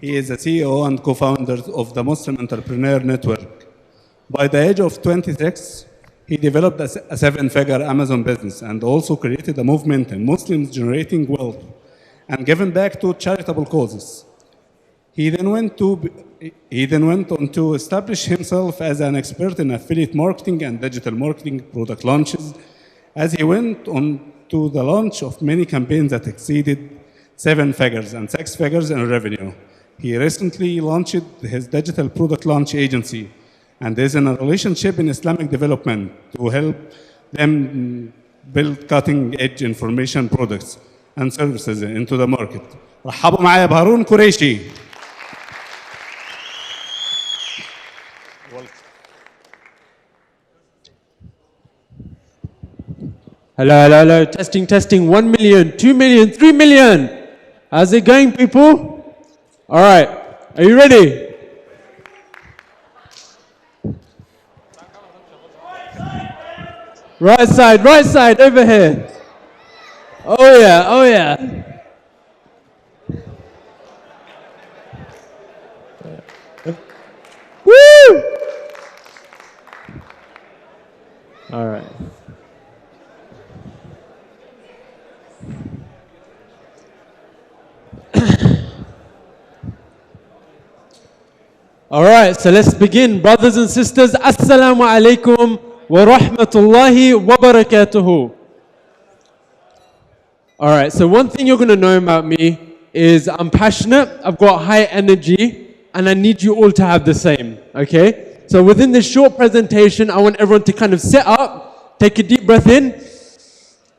He is the CEO and co-founder of the Muslim Entrepreneur Network. By the age of 26, he developed a seven-figure Amazon business and also created a movement in Muslims generating wealth and giving back to charitable causes. He then went on to establish himself as an expert in affiliate marketing and digital marketing product launches, as he went on to the launch of many campaigns that exceeded 7 figures and 6 figures in revenue. He recently launched his digital product launch agency and is in a relationship in Islamic development to help them build cutting-edge information products and services into the market. رحبوا معايا بهارون قريشي. Hello, hello, hello. Testing, testing. 1 million, 2 million, 3 million. How's it going, people? All right. Are you ready? Right side, over here. Oh yeah, oh yeah. Woo! All right. All right, so let's begin. Brothers and sisters, Assalamu alaikum wa rahmatullahi wa barakatuhu. All right, so one thing you're going to know about me is I'm passionate, I've got high energy, and I need you all to have the same, okay? So within this short presentation, I want everyone to kind of sit up, take a deep breath in,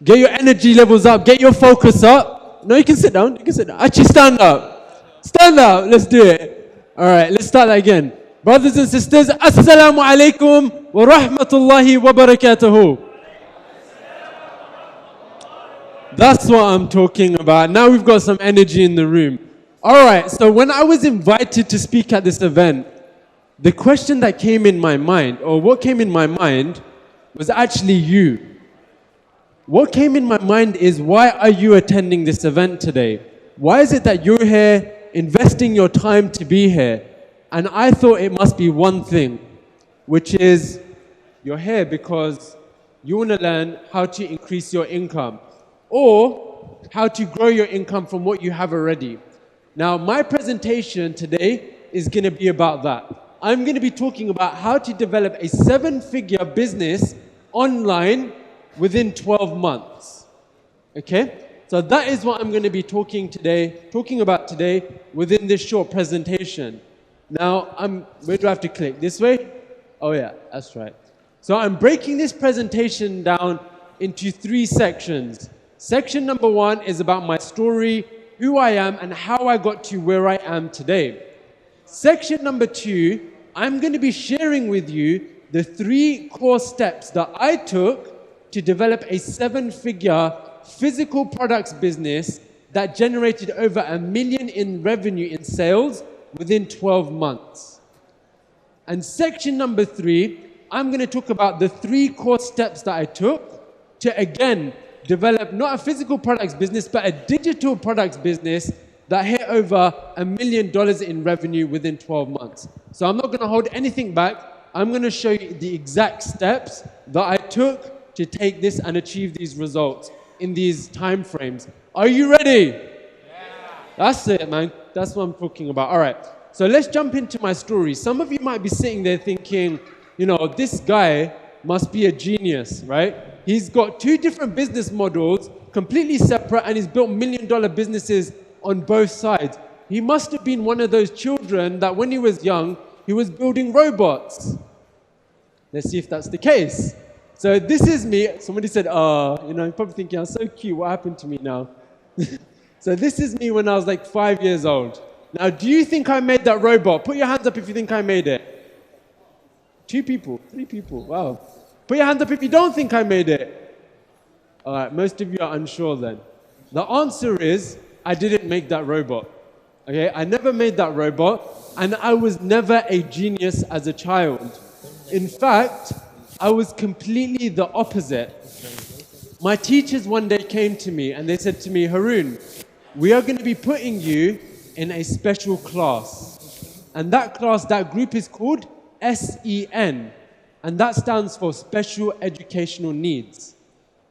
get your energy levels up, get your focus up. No, you can sit down, Actually, stand up. Stand up, let's do it. All right, let's start that again. Brothers and sisters, Assalamu alaikum wa rahmatullahi wa barakatuhu. That's what I'm talking about. Now we've got some energy in the room. All right, so when I was invited to speak at this event, the question that came in my mind, or what came in my mind, was actually you. What came in my mind is, why are you attending this event today? Why is it that you're here investing your time to be here? And I thought it must be one thing, which is you're here because you want to learn how to increase your income or how to grow your income from what you have already. Now, my presentation today is going to be about that. I'm going to be talking about how to develop a 7-figure business online within 12 months. Okay? So that is what I'm going to be talking about today within this short presentation. Now, where do I have to click? This way? Oh yeah, that's right. So I'm breaking this presentation down into 3 sections. Section number 1 is about my story, who I am, and how I got to where I am today. Section number 2, I'm going to be sharing with you the 3 core steps that I took to develop a 7-figure physical products business that generated over $1 million in revenue in sales within 12 months. And section number 3, I'm going to talk about the 3 core steps that I took to, again, develop not a physical products business, but a digital products business that hit over $1 million in revenue within 12 months. So I'm not going to hold anything back. I'm going to show you the exact steps that I took to take this and achieve these results in these time frames. Are you ready? Yeah. That's it, man. That's what I'm talking about. All right. So let's jump into my story. Some of you might be sitting there thinking, you know, this guy must be a genius, right? He's got 2 different business models, completely separate, and he's built $1 million businesses on both sides. He must have been one of those children that when he was young, he was building robots. Let's see if that's the case. So this is me. Somebody said, you know, you're probably thinking, I'm so cute, what happened to me now? So this is me when I was like 5 years old. Now, do you think I made that robot? Put your hands up if you think I made it. 2 people, 3 people, wow. Put your hands up if you don't think I made it. All right, most of you are unsure then. The answer is, I didn't make that robot. Okay, I never made that robot, and I was never a genius as a child. In fact, I was completely the opposite. My teachers one day came to me and they said to me, Haroon, we are going to be putting you in a special class. And that class, that group is called SEN. And that stands for Special Educational Needs.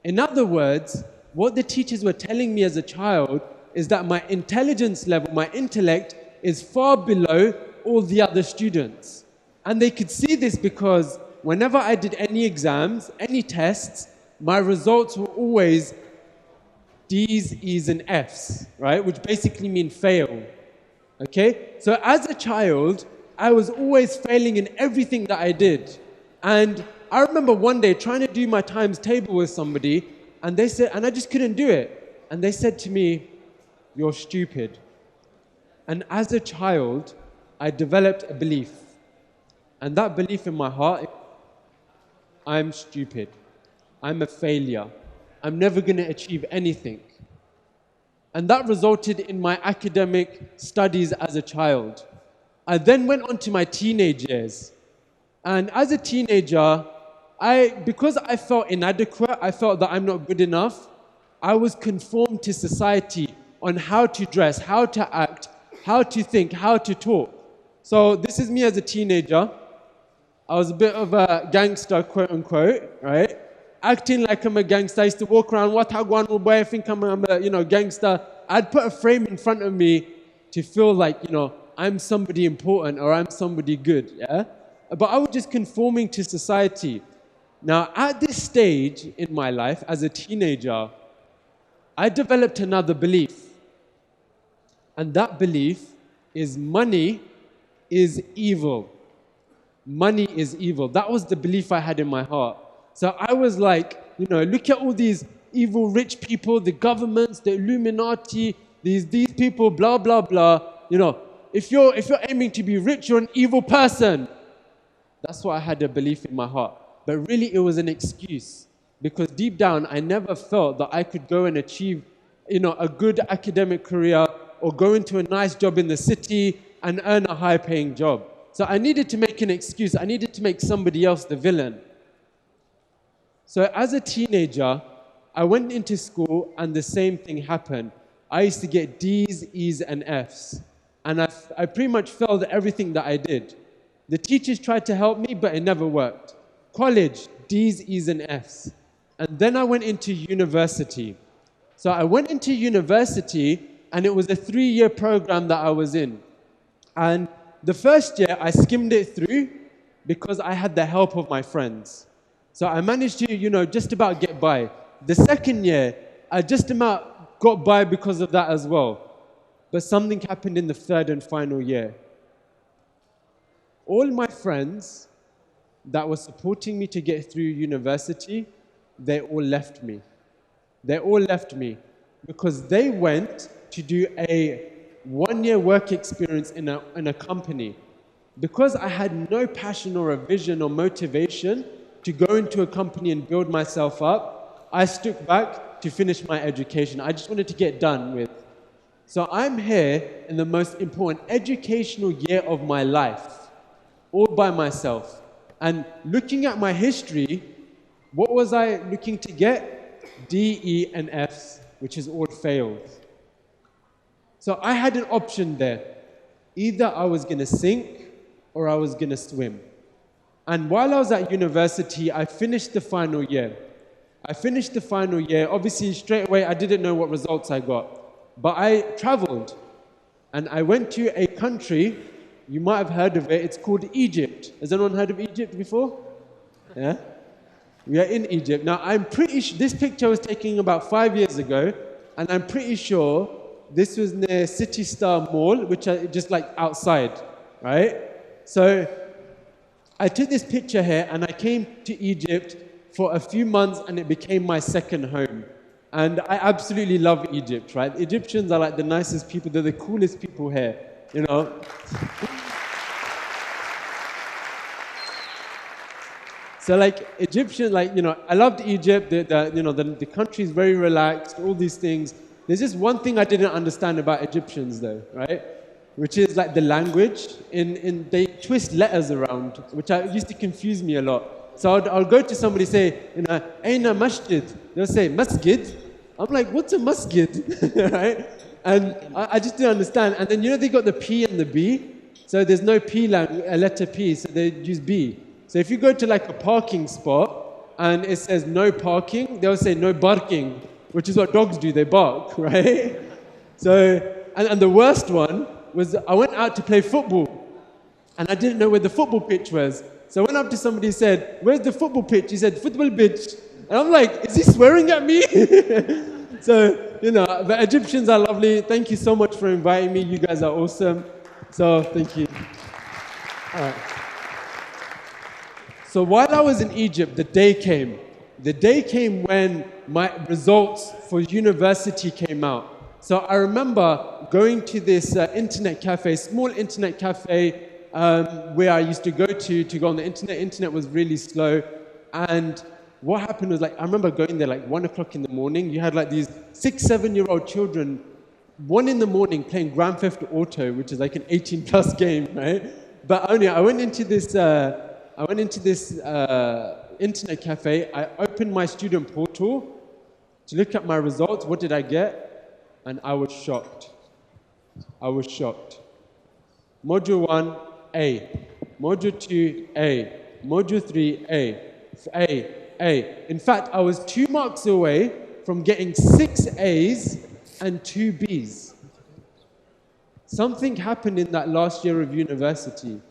In other words, what the teachers were telling me as a child is that my intelligence level, my intellect, is far below all the other students. And they could see this because whenever I did any exams, any tests, my results were always D's, E's, and F's, right? Which basically mean fail, okay? So as a child, I was always failing in everything that I did. And I remember one day trying to do my times table with somebody, and they said, and I just couldn't do it. And they said to me, "You're stupid." And as a child, I developed a belief. And that belief in my heart, I'm stupid. I'm a failure. I'm never going to achieve anything. And that resulted in my academic studies as a child. I then went on to my teenage years. And as a teenager, because I felt inadequate, I felt that I'm not good enough, I was conformed to society on how to dress, how to act, how to think, how to talk. So this is me as a teenager. I was a bit of a gangster, quote unquote, right? Acting like I'm a gangster. I used to walk around, what I want, boy, I think I'm a gangster. I'd put a frame in front of me to feel like, I'm somebody important or I'm somebody good, yeah? But I was just conforming to society. Now, at this stage in my life, as a teenager, I developed another belief. And that belief is money is evil. Money is evil. That was the belief I had in my heart. So I was like, look at all these evil rich people, the governments, the Illuminati, these people, blah, blah, blah. If you're aiming to be rich, you're an evil person. That's what I had a belief in my heart. But really, it was an excuse. Because deep down, I never felt that I could go and achieve, a good academic career or go into a nice job in the city and earn a high-paying job. So I needed to make an excuse. I needed to make somebody else the villain. So as a teenager, I went into school and the same thing happened. I used to get D's, E's, and F's. And I pretty much failed at everything that I did. The teachers tried to help me, but it never worked. College, D's, E's, and F's. And then I went into university. So I went into university, and it was a 3-year program that I was in. And the first year, I skimmed it through because I had the help of my friends. So I managed to, just about get by. The second year, I just about got by because of that as well. But something happened in the third and final year. All my friends that were supporting me to get through university, they all left me. They all left me because they went to do a 1-year work experience in a company. Because I had no passion or a vision or motivation to go into a company and build myself up, I stuck back to finish my education. I just wanted to get done with. So I'm here in the most important educational year of my life, all by myself. And looking at my history, what was I looking to get? D, E, and F's, which is all failed. So I had an option there. Either I was going to sink or I was going to swim. And while I was at university, I finished the final year. Obviously, straight away, I didn't know what results I got. But I traveled. And I went to a country, you might have heard of it, it's called Egypt. Has anyone heard of Egypt before? Yeah? We are in Egypt. Now, I'm pretty sure, this picture was taken about 5 years ago, and I'm pretty sure this was near City Star Mall, which are just like outside, right? So I took this picture here, and I came to Egypt for a few months, and it became my second home. And I absolutely love Egypt, right? Egyptians are like the nicest people. They're the coolest people here, So like Egyptian, I loved Egypt. The country is very relaxed, all these things. There's just one thing I didn't understand about Egyptians though, right? Which is like the language. They twist letters around, which used to confuse me a lot. So I'll go to somebody say, Aina masjid. They'll say, masjid. I'm like, what's a masjid, right? And I just didn't understand. And then, they got the P and the B. So there's no P, a letter P, so they use B. So if you go to like a parking spot and it says no parking, they'll say no barking, which is what dogs do, they bark, right? So, and the worst one was I went out to play football and I didn't know where the football pitch was. So I went up to somebody and said, where's the football pitch? He said, football pitch. And I'm like, is he swearing at me? So, the Egyptians are lovely. Thank you so much for inviting me. You guys are awesome. So, thank you. All right. So while I was in Egypt, the day came. The day came when my results for university came out. So I remember going to this internet cafe, small internet cafe, where I used to go go on the internet. Internet was really slow. And what happened was, I remember going there 1 o'clock in the morning. You had these 6, 7-year-old children, 1 in the morning playing Grand Theft Auto, which is an 18+ game, right? But I went into this internet cafe. I opened my student portal to look at my results. What did I get? And I was shocked. I was shocked. Module 1, A. Module 2, A. Module 3, A. A. In fact, I was 2 marks away from getting 6 A's and 2 B's. Something happened in that last year of university.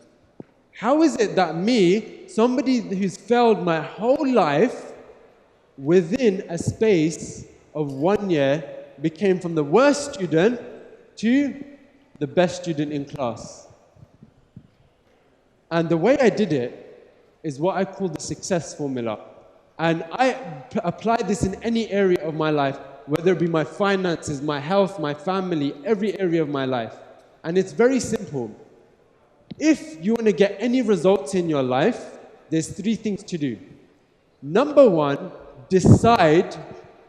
How is it that me, somebody who's failed my whole life, within a space of 1 year, became from the worst student to the best student in class? And the way I did it is what I call the success formula. And I apply this in any area of my life, whether it be my finances, my health, my family, every area of my life. And it's very simple. If you want to get any results in your life, there's 3 things to do. Number 1, decide,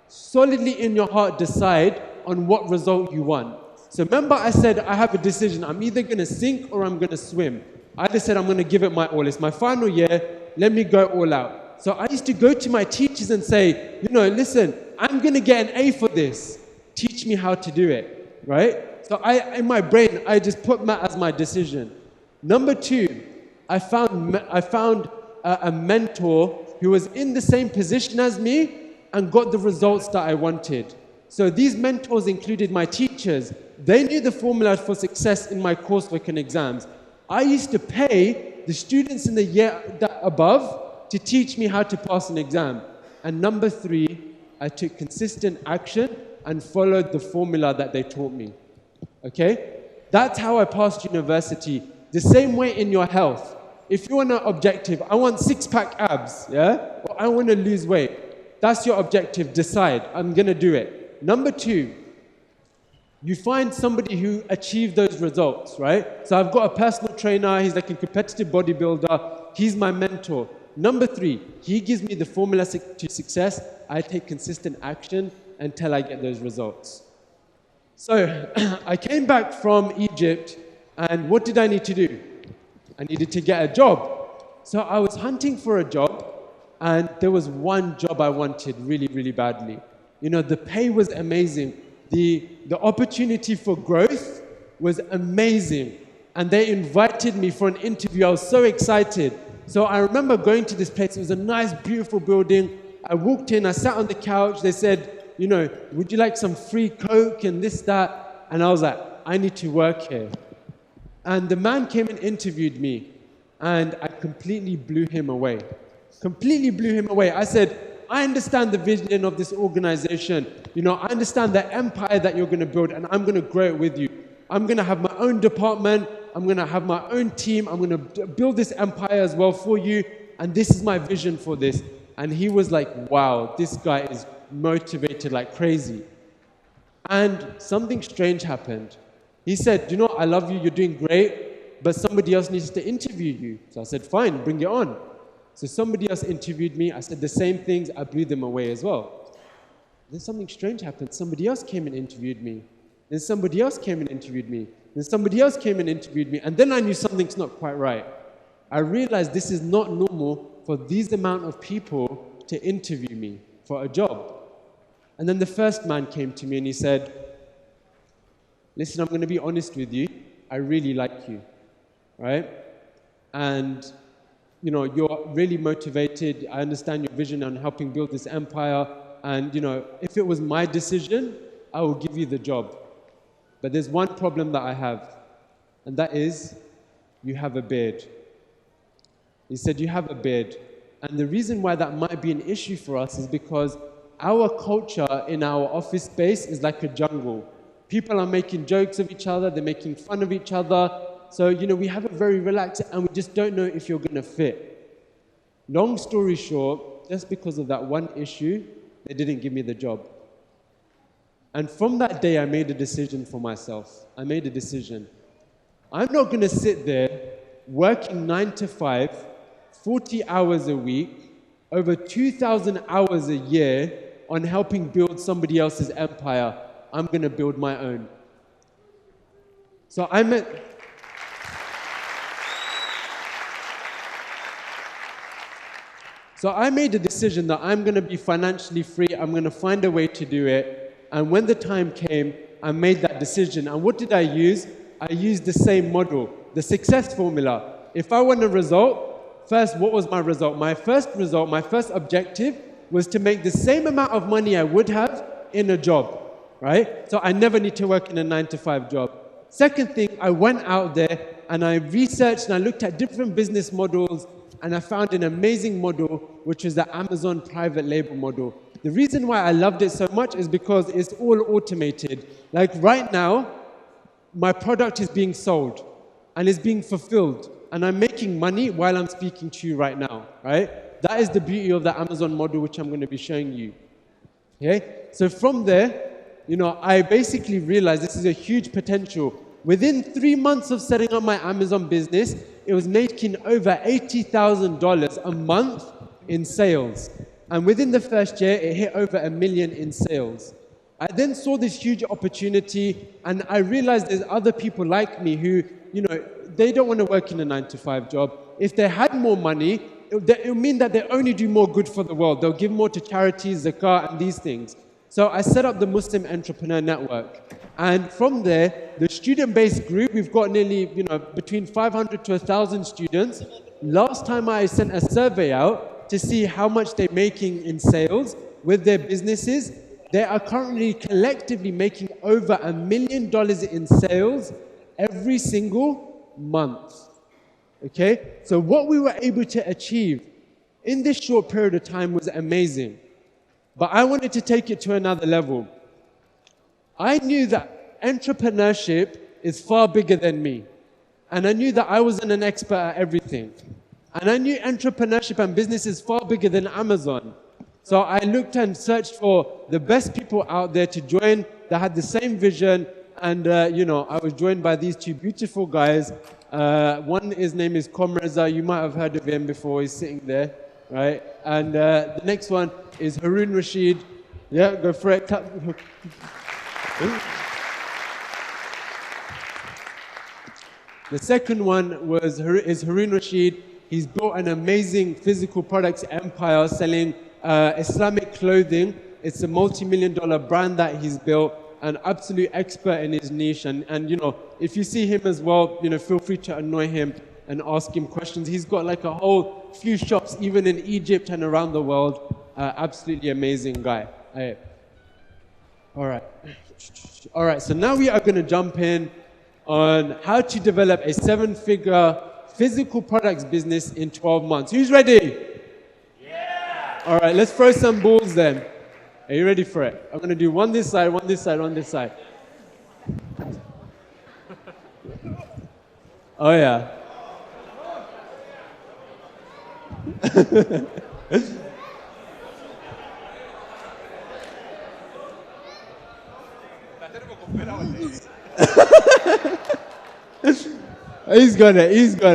solidly in your heart, decide on what result you want. So remember I said I have a decision. I'm either going to sink or I'm going to swim. I just said I'm going to give it my all. It's my final year. Let me go all out. So I used to go to my teachers and say, listen, I'm going to get an A for this. Teach me how to do it, right? So in my brain, I just put that as my decision. Number 2, I found a mentor who was in the same position as me and got the results that I wanted. So these mentors included my teachers. They knew the formula for success in my coursework and exams. I used to pay the students in the year above to teach me how to pass an exam. And number 3, I took consistent action and followed the formula that they taught me. Okay? That's how I passed university. The same way in your health. If you want an objective, I want 6-pack abs, yeah? Or I want to lose weight. That's your objective. Decide. I'm going to do it. Number 2, you find somebody who achieved those results, right? So I've got a personal trainer. He's like a competitive bodybuilder. He's my mentor. Number 3, he gives me the formula to success. I take consistent action until I get those results. So I came back from Egypt, and what did I need to do? I needed to get a job. So I was hunting for a job, and there was one job I wanted really, really badly. The pay was amazing. The opportunity for growth was amazing. And they invited me for an interview. I was so excited. So I remember going to this place. It was a nice, beautiful building. I walked in, I sat on the couch. They said, would you like some free Coke and this, that? And I was like, I need to work here. And the man came and interviewed me, and I completely blew him away. Completely blew him away. I said, I understand the vision of this organization. I understand the empire that you're going to build, and I'm going to grow it with you. I'm going to have my own department. I'm going to have my own team. I'm going to build this empire as well for you, and this is my vision for this. And he was like, wow, this guy is motivated like crazy. And something strange happened. He said, I love you, you're doing great, but somebody else needs to interview you. So I said, fine, bring it on. So somebody else interviewed me. I said the same things. I blew them away as well. Then something strange happened. Somebody else came and interviewed me. Then somebody else came and interviewed me. Then somebody else came and interviewed me. And then I knew something's not quite right. I realized this is not normal for these amount of people to interview me for a job. And then the first man came to me and he said, listen, I'm going to be honest with you. I really like you, right? And, you know, you're really motivated. I understand your vision on helping build this empire. And, you know, if it was my decision, I will give you the job. But there's one problem that I have, and that is you have a beard. He said, you have a beard. And the reason why that might be an issue for us is because our culture in our office space is like a jungle. People are making jokes of each other, they're making fun of each other. So, you know, we have it very relaxed and we just don't know if you're going to fit. Long story short, just because of that one issue, they didn't give me the job. And from that day, I made a decision for myself. I made a decision. I'm not going to sit there working 9 to 5, 40 hours a week, over 2,000 hours a year on helping build somebody else's empire. I'm going to build my own. So I made a decision that I'm going to be financially free. I'm going to find a way to do it. And when the time came, I made that decision. And what did I use? I used the same model, the success formula. If I want a result, first, what was my result? My first objective was to make the same amount of money I would have in a job, right? So I never need to work in a 9 to 5 job. Second thing, I went out there and I researched and I looked at different business models and I found an amazing model, which is the Amazon private label model. The reason why I loved it so much is because it's all automated. Like right now, my product is being sold and it's being fulfilled and I'm making money while I'm speaking to you right now, right? That is the beauty of the Amazon model, which I'm going to be showing you. Okay? So from there, you know, I basically realized this is a huge potential. Within 3 months of setting up my Amazon business, it was making over $80,000 a month in sales. And within the first year, it hit over $1 million in sales. I then saw this huge opportunity, and I realized there's other people like me who, you know, they don't want to work in a 9 to 5 job. If they had more money, it would mean that they only do more good for the world. They'll give more to charities, zakah, and these things. So I set up the Muslim Entrepreneur Network. And from there, the student-based group, we've got nearly, you know, between 500 to 1,000 students. Last time I sent a survey out to see how much they're making in sales with their businesses. They are currently collectively making over $1 million in sales every single month. Okay? So what we were able to achieve in this short period of time was amazing. But I wanted to take it to another level. I knew that entrepreneurship is far bigger than me. And I knew that I wasn't an expert at everything. And I knew entrepreneurship and business is far bigger than Amazon. So I looked and searched for the best people out there to join that had the same vision. And, you know, I was joined by these two beautiful guys. One, his name is Komreza. You might have heard of him before. He's sitting there, right? And the next one is Haroon Rashid. Yeah, go for it. The second one is Haroon Rashid. He's built an amazing physical products empire selling Islamic clothing. It's a multi-million-dollar brand that he's built, an absolute expert in his niche. And you know, if you see him as well, you know, feel free to annoy him and ask him questions. He's got like a whole few shops, even in Egypt and around the world. Absolutely amazing guy. All right, so now we are going to jump in on how to develop a 7-figure physical products business in 12 months. Who's ready? Yeah! All right, let's throw some balls then. Are you ready for it? I'm going to do one this side, one this side, one this side. Oh, yeah. He's got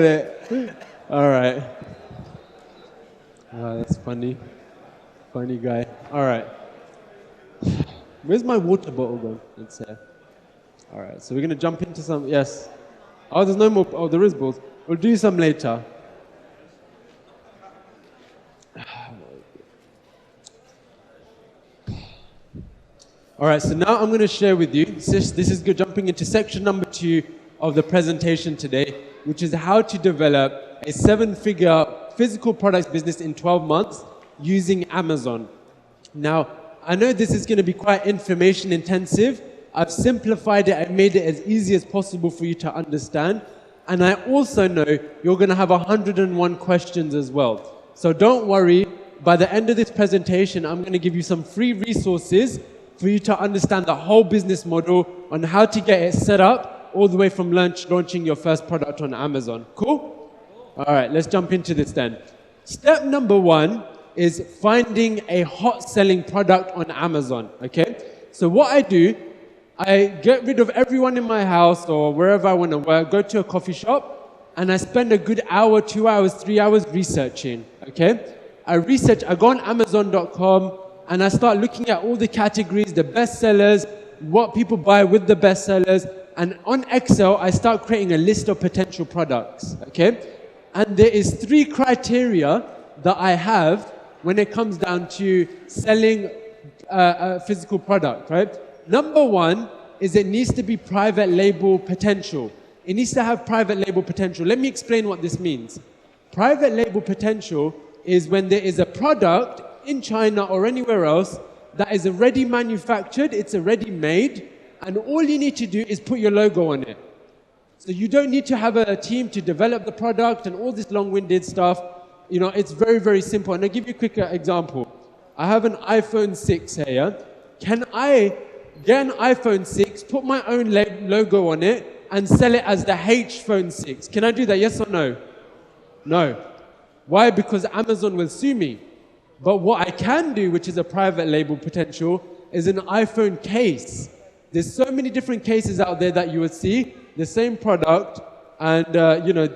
it. All right. Oh, that's funny. Funny guy. All right. Where's my water bottle gone? It's here. All right, so we're going to jump into some, yes. Oh, there's no more, oh, there is balls. We'll do some later. All right, so now I'm going to share with you, this is good, jumping into section number 2 of the presentation today, which is how to develop a 7-figure physical products business in 12 months using Amazon. Now, I know this is going to be quite information intensive. I've simplified it and made it as easy as possible for you to understand. And I also know you're going to have 101 questions as well. So don't worry, by the end of this presentation, I'm going to give you some free resources for you to understand the whole business model on how to get it set up all the way from launching your first product on Amazon. Cool? All right, let's jump into this then. Step number 1 is finding a hot selling product on Amazon, okay? So what I do, I get rid of everyone in my house or wherever I want to work, go to a coffee shop, and I spend a good hour, 2 hours, 3 hours researching, okay? I go on Amazon.com, and I start looking at all the categories, the best sellers, what people buy with the best sellers, and on Excel, I start creating a list of potential products, okay? And there is 3 criteria that I have when it comes down to selling a physical product, right? Number 1 is it needs to be private label potential. It needs to have private label potential. Let me explain what this means. Private label potential is when there is a product in China or anywhere else that is already manufactured, it's already made, and all you need to do is put your logo on it. So you don't need to have a team to develop the product and all this long-winded stuff. You know, it's very, very simple. And I'll give you a quick example. I have an iPhone 6 here. Yeah? Can I get an iPhone 6, put my own logo on it, and sell it as the H phone 6? Can I do that, yes or no? No. Why? Because Amazon will sue me. But what I can do, which is a private label potential, is an iPhone case. There's so many different cases out there that you will see the same product, and you know,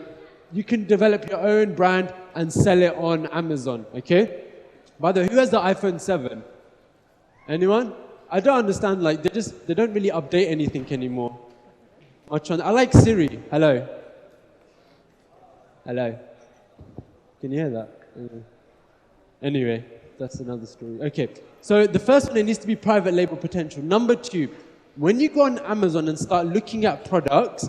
you can develop your own brand and sell it on Amazon. Okay. By the way, who has the iPhone 7? Anyone? I don't understand. Like they don't really update anything anymore. I like Siri. Hello. Hello. Can you hear that? Anyway, that's another story. Okay, so the first one, it needs to be private label potential. Number 2, when you go on Amazon and start looking at products,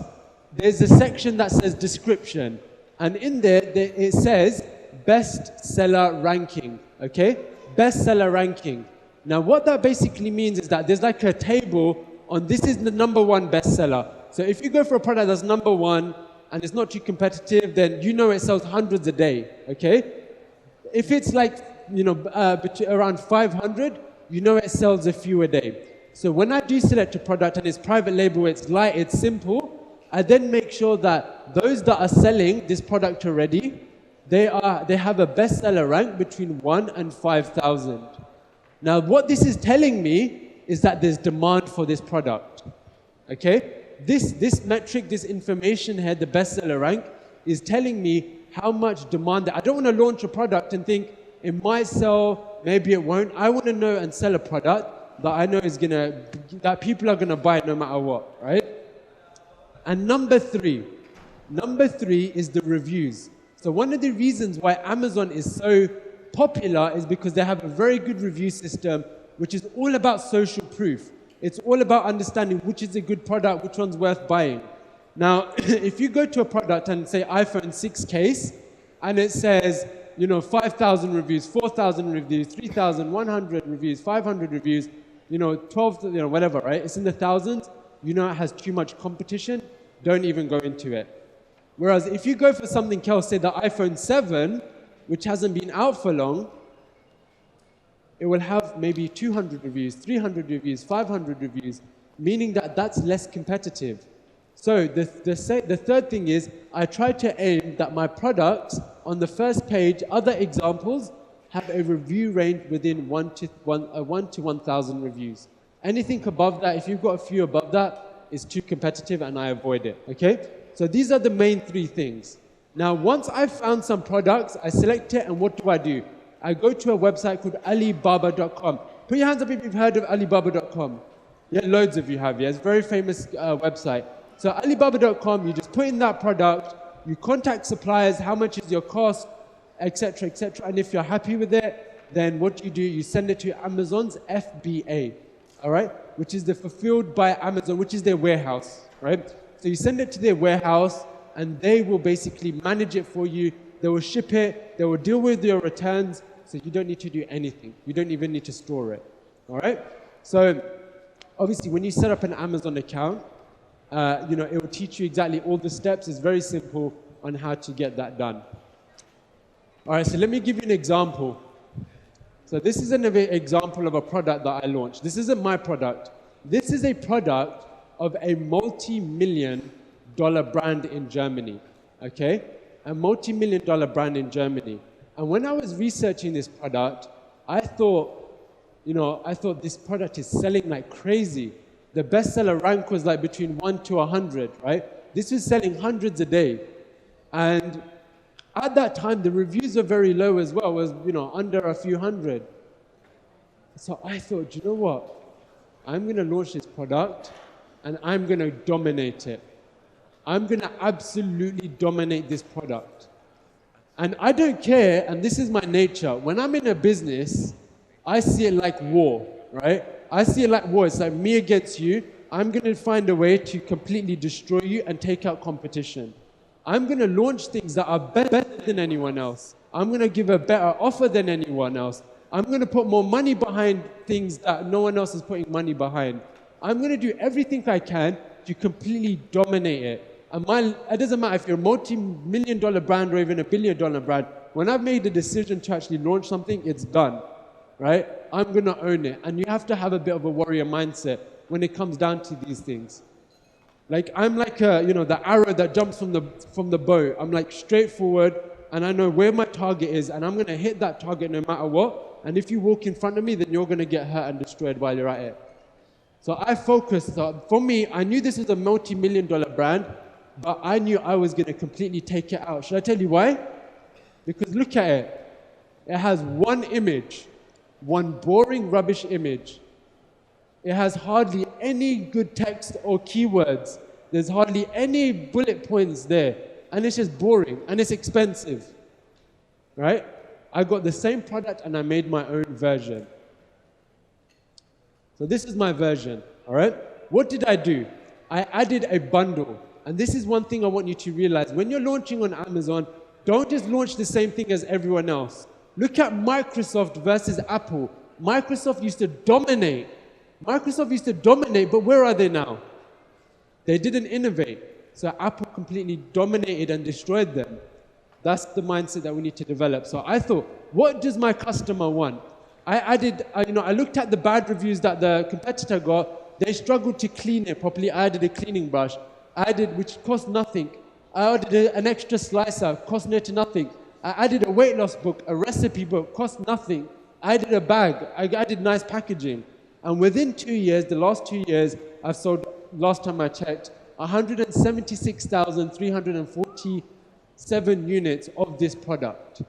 there's a section that says description. And in there, it says bestseller ranking, okay? Bestseller ranking. Now, what that basically means is that there's like a table on this is the number 1 bestseller. So if you go for a product that's number 1 and it's not too competitive, then you know it sells hundreds a day, okay? If it's like, you know, around 500, you know it sells a few a day. So when I do select a product and it's private label, it's light, it's simple, I then make sure that those that are selling this product already, they have a bestseller rank between 1 and 5,000. Now what this is telling me is that there's demand for this product. Okay? This metric, this information here, the bestseller rank, is telling me how much demand. I don't want to launch a product and think it might sell, maybe it won't. I want to know and sell a product that I know is that people are gonna buy no matter what, right? And number 3 is the reviews. So one of the reasons why Amazon is so popular is because they have a very good review system, which is all about social proof. It's all about understanding which is a good product, which one's worth buying. Now, if you go to a product and say iPhone 6 case, and it says, you know, 5,000 reviews, 4,000 reviews, 3,100 reviews, 500 reviews, you know, 12, you know, whatever, right? It's in the thousands. You know it has too much competition. Don't even go into it. Whereas if you go for something else, say the iPhone 7, which hasn't been out for long, it will have maybe 200 reviews, 300 reviews, 500 reviews, meaning that that's less competitive. So the third thing is I try to aim that my products on the first page, other examples, have a review range within 1 to 1,000 reviews. Anything above that, if you've got a few above that, is too competitive and I avoid it, okay? So these are the main 3 things. Now, once I've found some products, I select it, and what do? I go to a website called Alibaba.com. Put your hands up if you've heard of Alibaba.com. Yeah, loads of you have, yeah. It's a very famous website. So Alibaba.com, you just put in that product, you contact suppliers, how much is your cost, etc., etc. And if you're happy with it, then what you do, you send it to Amazon's FBA. all right, which is the fulfilled by Amazon, which is their warehouse, right? So you send it to their warehouse, and they will basically manage it for you. They will ship it. They will deal with your returns, so you don't need to do anything. You don't even need to store it, all right? So obviously, when you set up an Amazon account, it will teach you exactly all the steps. It's very simple on how to get that done. All right, so let me give you an example. So this is an example of a product that I launched. This isn't my product. This is a product of a multi-million-dollar brand in Germany, okay? A multi-million-dollar brand in Germany. And when I was researching this product, I thought this product is selling like crazy. The bestseller rank was like between 1 to 100, right? This was selling hundreds a day. And at that time, the reviews were very low as well, was, under a few hundred. So I thought, you know what? I'm going to launch this product, and I'm going to dominate it. I'm going to absolutely dominate this product. And I don't care, and this is my nature. When I'm in a business, I see it like war, right? I see it like war. It's like me against you. I'm going to find a way to completely destroy you and take out competition. I'm going to launch things that are better than anyone else. I'm going to give a better offer than anyone else. I'm going to put more money behind things that no one else is putting money behind. I'm going to do everything I can to completely dominate it. And it doesn't matter if you're a multi-million-dollar brand or even a billion-dollar brand. When I've made the decision to actually launch something, it's done, right? I'm going to own it. And you have to have a bit of a warrior mindset when it comes down to these things. Like, I'm like, the arrow that jumps from the bow. I'm like straightforward, and I know where my target is, and I'm going to hit that target no matter what. And if you walk in front of me, then you're going to get hurt and destroyed while you're at it. So I focused. For me, I knew this was a multi-million-dollar brand, but I knew I was going to completely take it out. Should I tell you why? Because look at it. It has one image, one boring, rubbish image. It has hardly any good text or keywords. There's hardly any bullet points there. And it's just boring, and it's expensive, right? I got the same product, and I made my own version. So this is my version, all right? What did I do? I added a bundle. And this is one thing I want you to realize. When you're launching on Amazon, don't just launch the same thing as everyone else. Look at Microsoft versus Apple. Microsoft used to dominate. But where are they now? They didn't innovate. So Apple completely dominated and destroyed them. That's the mindset that we need to develop. So I thought, what does my customer want? I looked at the bad reviews that the competitor got. They struggled to clean it properly. I added a cleaning brush. Which cost nothing. I added an extra slicer, cost near to nothing. I added a weight loss book, a recipe book, cost nothing. I added a bag. I added nice packaging. And within 2 years, the last 2 years, I've sold, last time I checked, 176,347 units of this product.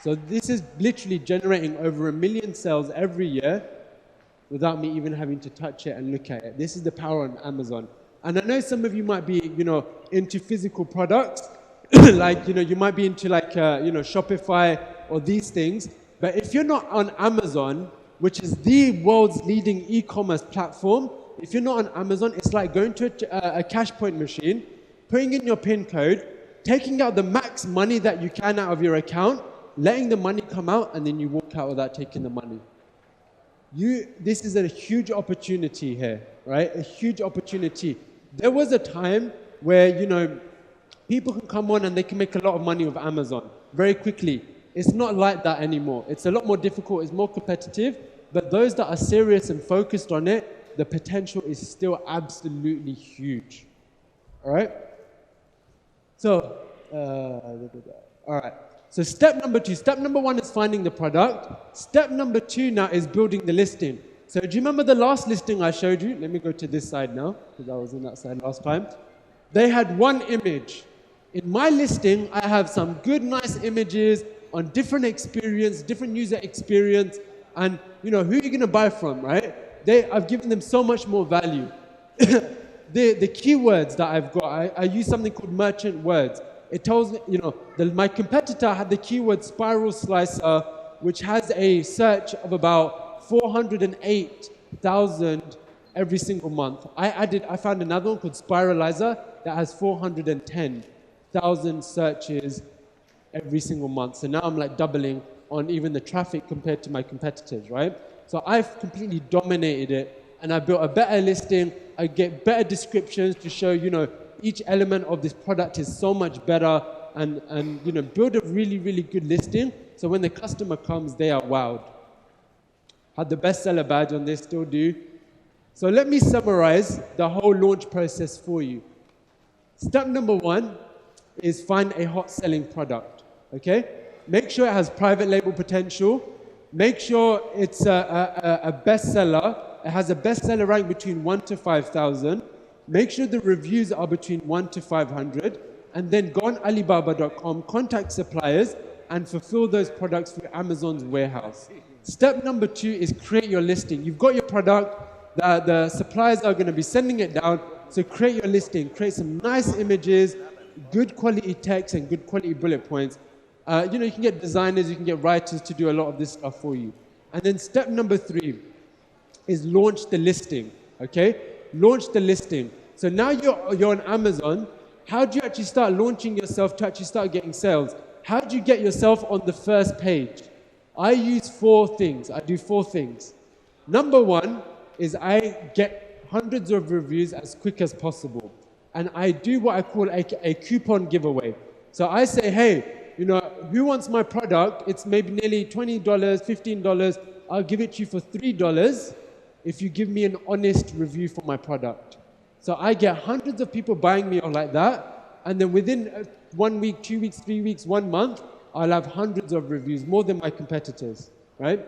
So this is literally generating over 1 million sales every year without me even having to touch it and look at it. This is the power on Amazon. And I know some of you might be, into physical products, like, you might be into like, Shopify or these things. But if you're not on Amazon, which is the world's leading e-commerce platform, if you're not on Amazon, it's like going to a cash point machine, putting in your PIN code, taking out the max money that you can out of your account, letting the money come out, and then you walk out without taking the money. This is a huge opportunity here, right? A huge opportunity. There was a time where, people can come on and they can make a lot of money with Amazon very quickly. It's not like that anymore. It's a lot more difficult, it's more competitive, but those that are serious and focused on it, the potential is still absolutely huge. All right? So, all right. So step number 2. Step number 1 is finding the product. Step number 2 now is building the listing. So do you remember the last listing I showed you? Let me go to this side now, because I was on that side last time. They had one image. In my listing, I have some good, nice images on different experience, different user experience, and who are you going to buy from, right? I've given them so much more value. The keywords that I've got, I use something called merchant words. it tells me, my competitor had the keyword spiral slicer, which has a search of about 408,000 every single month. I found another one called spiralizer that has 410,000 searches every single month. So now I'm like doubling on even the traffic compared to my competitors, right? So I've completely dominated it, and I built a better listing. I get better descriptions to show, each element of this product is so much better, and build a really, really good listing. So when the customer comes, they are wowed. Had the bestseller badge on this, still do. So let me summarize the whole launch process for you. Step number 1 is find a hot selling product, okay? Make sure it has private label potential. Make sure it's a bestseller. It has a bestseller rank between 1 to 5,000. Make sure the reviews are between 1 to 500. And then go on Alibaba.com, contact suppliers, and fulfill those products through Amazon's warehouse. Step number 2 is create your listing. You've got your product. The suppliers are going to be sending it down. So create your listing. Create some nice images, good quality text, and good quality bullet points. You can get designers, you can get writers to do a lot of this stuff for you. And then step number 3 is launch the listing, okay? Launch the listing. So now you're on Amazon. How do you actually start launching yourself to actually start getting sales? How do you get yourself on the first page? I use 4 things. I do 4 things. Number 1 is I get hundreds of reviews as quick as possible. And I do what I call a coupon giveaway. So I say, hey, who wants my product? It's maybe nearly $20, $15. I'll give it to you for $3 if you give me an honest review for my product. So I get hundreds of people buying me like that. And then within 1 week, 2 weeks, 3 weeks, 1 month, I'll have hundreds of reviews, more than my competitors, right?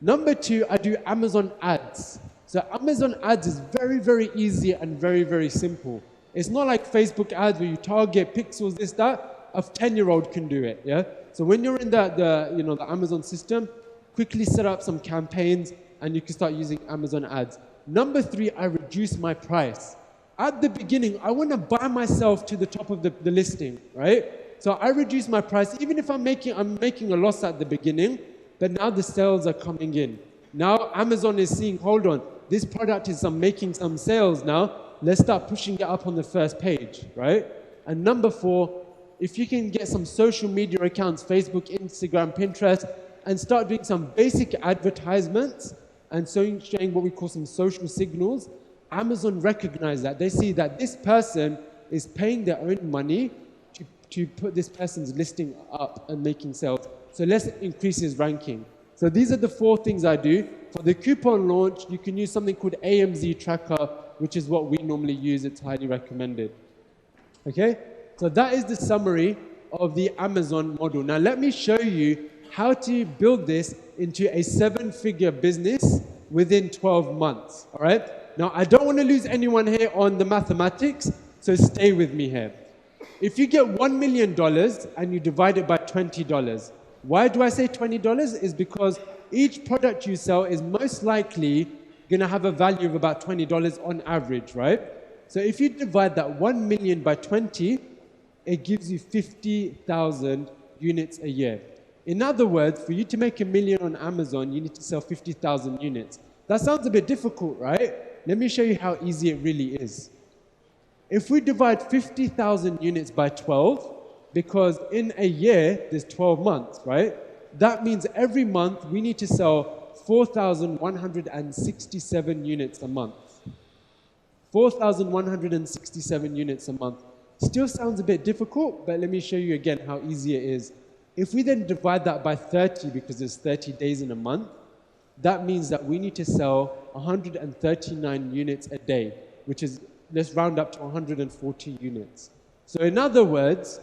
Number 2, I do Amazon ads. So Amazon ads is very, very easy and very, very simple. It's not like Facebook ads where you target pixels, this, that. A 10-year-old can do it, yeah? So when you're in the Amazon system, quickly set up some campaigns and you can start using Amazon ads. Number 3, I reduce my price. At the beginning, I want to buy myself to the top of the listing, right? So I reduce my price, even if I'm making a loss at the beginning, but now the sales are coming in. Now Amazon is seeing, hold on, this product is making some sales now. Let's start pushing it up on the first page, right? And number 4, if you can get some social media accounts, Facebook, Instagram, Pinterest, and start doing some basic advertisements and showing what we call some social signals, Amazon recognize that. They see that this person is paying their own money to put this person's listing up and making sales. So let's increase his ranking. So these are the 4 things I do. For the coupon launch, you can use something called AMZ Tracker, which is what we normally use. It's highly recommended. Okay? So that is the summary of the Amazon model. Now let me show you how to build this into a 7-figure business within 12 months. All right? Now I don't want to lose anyone here on the mathematics, so stay with me here. If you get $1 million and you divide it by $20, why do I say $20? Is because each product you sell is most likely going to have a value of about $20 on average, right? So if you divide that 1 million by 20, it gives you 50,000 units a year. In other words, for you to make $1 million on Amazon, you need to sell 50,000 units. That sounds a bit difficult, right? Let me show you how easy it really is. If we divide 50,000 units by 12, because in a year, there's 12 months, right? That means every month we need to sell 4,167 units a month. 4,167 units a month. Still sounds a bit difficult, but let me show you again how easy it is. If we then divide that by 30, because there's 30 days in a month, that means that we need to sell 139 units a day, which is, let's round up to 140 units. So in other words,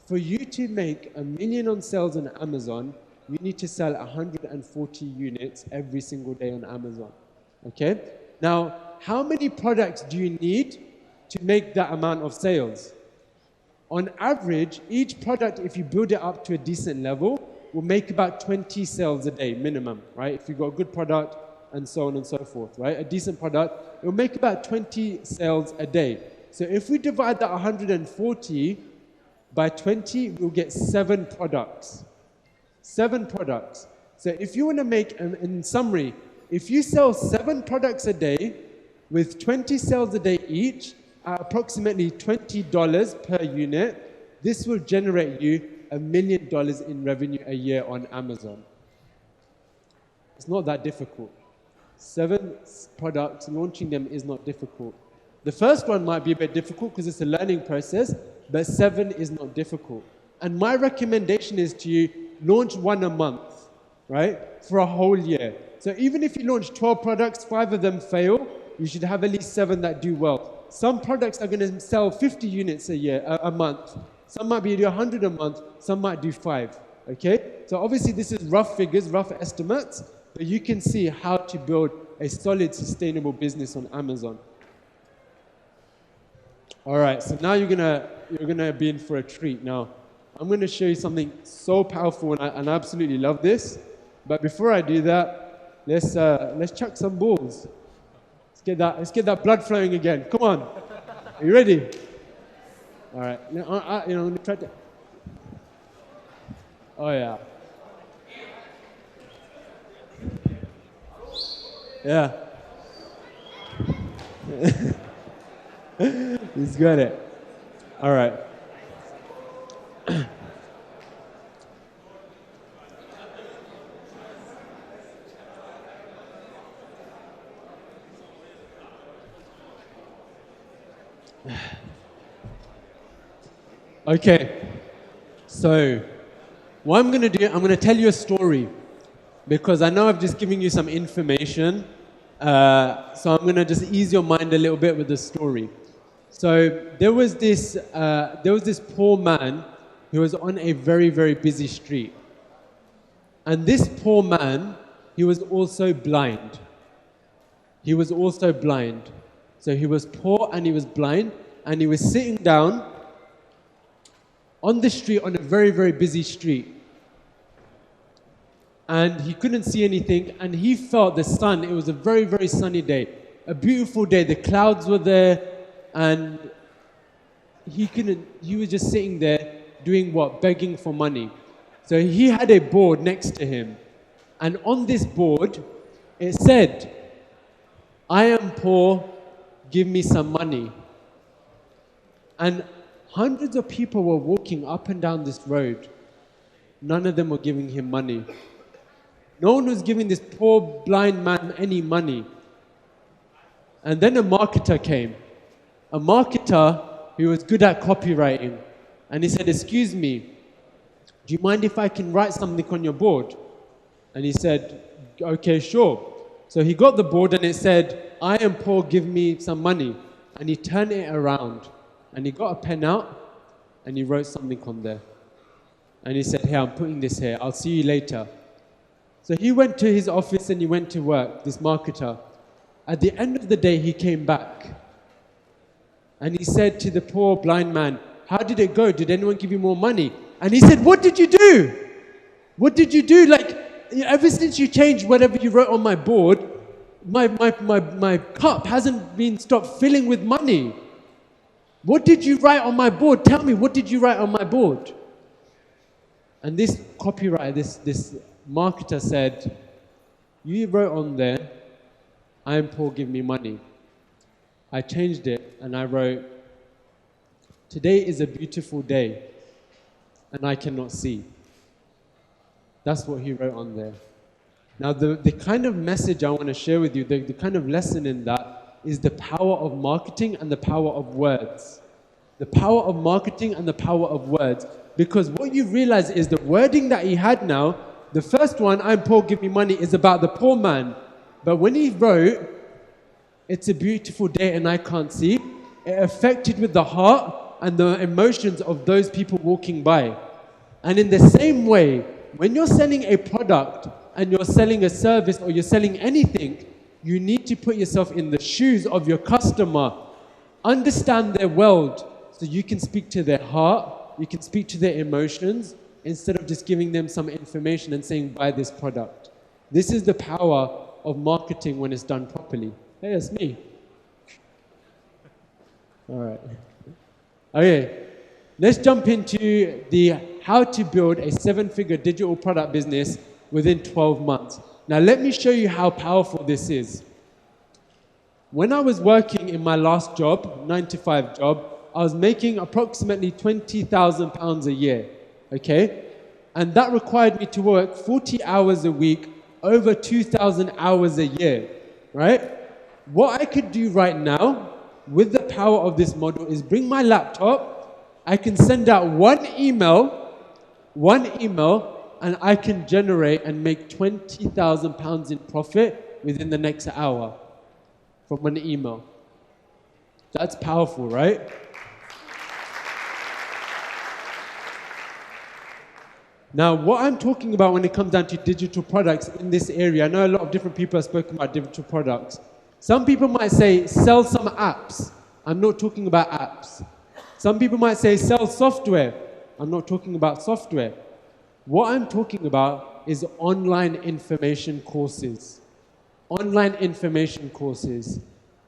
for you to make $1 million on sales on Amazon, you need to sell 140 units every single day on Amazon, okay? Now, how many products do you need to make that amount of sales? On average, each product, if you build it up to a decent level, will make about 20 sales a day minimum, right? If you've got a good product and so on and so forth, right? A decent product, it will make about 20 sales a day. So if we divide that 140 By 20, we'll get 7 products. 7 products. So if you want to make, in summary, if you sell 7 products a day with 20 sales a day each at approximately $20 per unit, this will generate you $1 million in revenue a year on Amazon. It's not that difficult. 7 products, launching them is not difficult. The first one might be a bit difficult because it's a learning process, but 7 is not difficult. And my recommendation is to you, launch 1 a month, right? For a whole year. So even if you launch 12 products, 5 of them fail, you should have at least 7 that do well. Some products are going to sell 50 units a month. Some might be 100 a month, some might do 5, okay? So obviously this is rough figures, rough estimates, but you can see how to build a solid, sustainable business on Amazon. All right, so now you're gonna be in for a treat. Now, I'm gonna show you something so powerful, and I absolutely love this. But before I do that, let's chuck some balls. Let's get that blood flowing again. Come on, are you ready? All right, now I'm gonna try to. Oh yeah. Yeah. He's got it. All right. Okay. So, what I'm going to do, I'm going to tell you a story. Because I know I've just given you some information, so I'm going to just ease your mind a little bit with the story. So there was this poor man who was on a very, very busy street. And this poor man, he was also blind. He was also blind. So he was poor and he was blind, and he was sitting down on the street, on a very, very busy street. And he couldn't see anything, and he felt the sun. It was a very, very sunny day, a beautiful day. The clouds were there, and he was just sitting there doing what? Begging for money. So he had a board next to him, and on this board, it said, "I am poor, give me some money." And hundreds of people were walking up and down this road. None of them were giving him money. No one was giving this poor blind man any money. And then a marketer came. A marketer who was good at copywriting. And he said, "Excuse me, do you mind if I can write something on your board?" And he said, "Okay, sure." So he got the board and it said, "I am poor, give me some money." And he turned it around and he got a pen out and he wrote something on there. And he said, "Hey, I'm putting this here. I'll see you later." So he went to his office and he went to work, this marketer. At the end of the day, he came back. And he said to the poor blind man, "How did it go? Did anyone give you more money?" And he said, "What did you do? What did you do? Like, ever since you changed whatever you wrote on my board, my cup hasn't been stopped filling with money. What did you write on my board? Tell me, what did you write on my board?" And this copywriter, this marketer said, "You wrote on there, 'I am poor, give me money.' I changed it and I wrote, 'Today is a beautiful day and I cannot see.'" That's what he wrote on there. Now the kind of message I want to share with you, the kind of lesson in that is the power of marketing and the power of words. The power of marketing and the power of words. Because what you realize is the wording that he had now, the first one, "I'm poor, give me money," is about the poor man. But when he wrote, "It's a beautiful day and I can't see," it affected with the heart and the emotions of those people walking by. And in the same way, when you're selling a product and you're selling a service or you're selling anything, you need to put yourself in the shoes of your customer. Understand their world so you can speak to their heart, you can speak to their emotions, instead of just giving them some information and saying, "Buy this product." This is the power of marketing when it's done properly. Hey, it's me. All right. Okay. Let's jump into the how to build a 7-figure digital product business within 12 months. Now, let me show you how powerful this is. When I was working in my last job, 9-to-5 job, I was making approximately £20,000 a year, okay? And that required me to work 40 hours a week, over 2,000 hours a year, right? What I could do right now with the power of this model is bring my laptop, I can send out one email, and I can generate and make £20,000 in profit within the next hour from one email. That's powerful, right? Now, what I'm talking about when it comes down to digital products in this area, I know a lot of different people have spoken about digital products. Some people might say, sell some apps. I'm not talking about apps. Some people might say, sell software. I'm not talking about software. What I'm talking about is online information courses. Online information courses.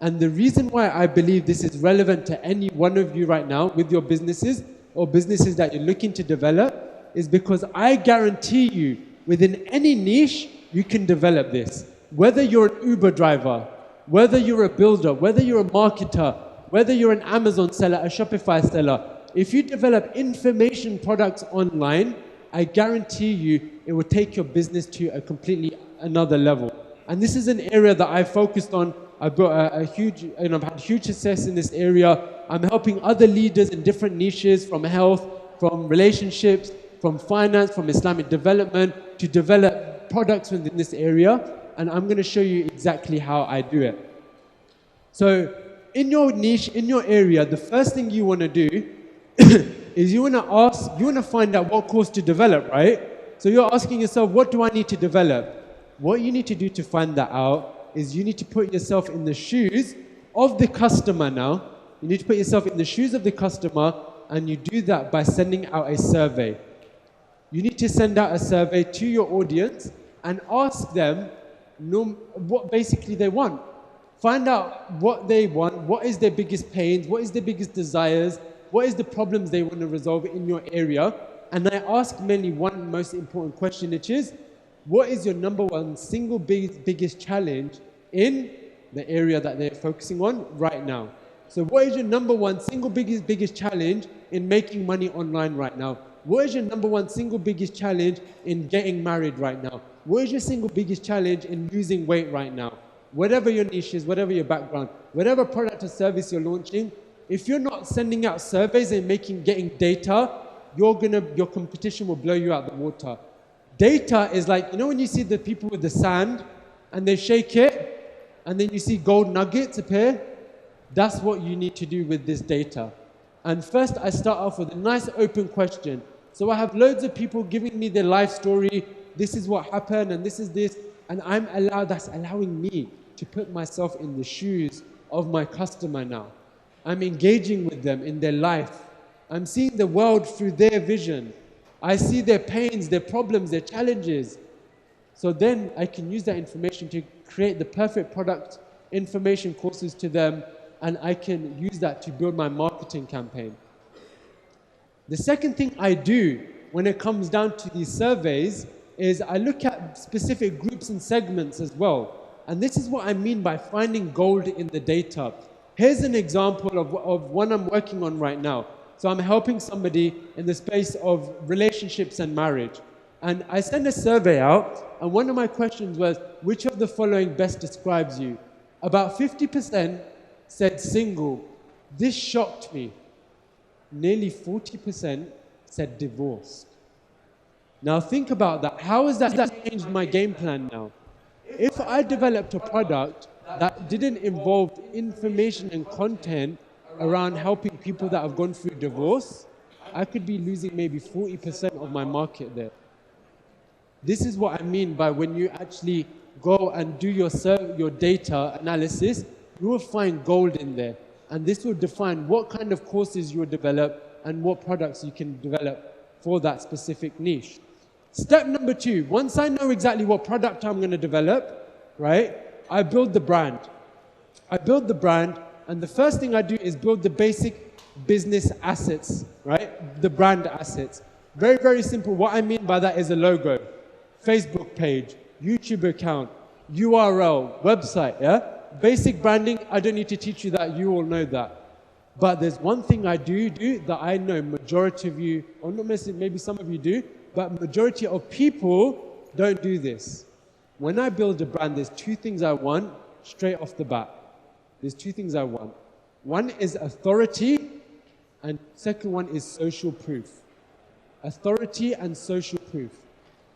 And the reason why I believe this is relevant to any one of you right now with your businesses or businesses that you're looking to develop is because I guarantee you within any niche, you can develop this. Whether you're an Uber driver, whether you're a builder, whether you're a marketer, whether you're an Amazon seller, a Shopify seller, if you develop information products online, I guarantee you it will take your business to a completely another level. And this is an area that I focused on. I've got I've had huge success in this area. I'm helping other leaders in different niches, from health, from relationships, from finance, from Islamic development, to develop products within this area. And I'm going to show you exactly how I do it. So in your niche, in your area, the first thing you want to do is you want to find out what course to develop, right? So you're asking yourself, what do I need to develop? What you need to do to find that out is you need to put yourself in the shoes of the customer now. You need to put yourself in the shoes of the customer, and you do that by sending out a survey. You need to send out a survey to your audience and ask them what basically they want. Find out what they want, what is their biggest pains, what is their biggest desires, what is the problems they want to resolve in your area. And I ask mainly one most important question, which is, what is your number one single biggest challenge in the area that they're focusing on right now? So what is your number one single biggest challenge in making money online right now? What is your number one single biggest challenge in getting married right now? What is your single biggest challenge in losing weight right now? Whatever your niche is, whatever your background, whatever product or service you're launching, if you're not sending out surveys and getting data, your competition will blow you out the water. Data is like, you know when you see the people with the sand and they shake it and then you see gold nuggets appear? That's what you need to do with this data. And first I start off with a nice open question. So I have loads of people giving me their life story. This is what happened and this is this. And that's allowing me to put myself in the shoes of my customer now. I'm engaging with them in their life. I'm seeing the world through their vision. I see their pains, their problems, their challenges. So then I can use that information to create the perfect product information courses to them, and I can use that to build my marketing campaign. The second thing I do when it comes down to these surveys is I look at specific groups and segments as well. And this is what I mean by finding gold in the data. Here's an example of one I'm working on right now. So I'm helping somebody in the space of relationships and marriage. And I sent a survey out, and one of my questions was, which of the following best describes you? About 50% said single. This shocked me. Nearly 40% said divorced. Now think about that. How has that changed my game plan now? If I developed a product that didn't involve information and content around helping people that have gone through divorce, I could be losing maybe 40% of my market there. This is what I mean by when you actually go and do your data analysis, you will find gold in there. And this will define what kind of courses you will develop and what products you can develop for that specific niche. Step number 2, once I know exactly what product I'm going to develop, right, I build the brand. I build the brand, and the first thing I do is build the basic business assets, right? The brand assets. Very, very simple. What I mean by that is a logo, Facebook page, YouTube account, URL, website, yeah? Basic branding, I don't need to teach you that, you all know that. But there's one thing I do that I know majority of you, or not necessarily, maybe some of you do, but majority of people don't do this. When I build a brand, there's two things I want straight off the bat. There's two things I want. One is authority, and second one is social proof. Authority and social proof.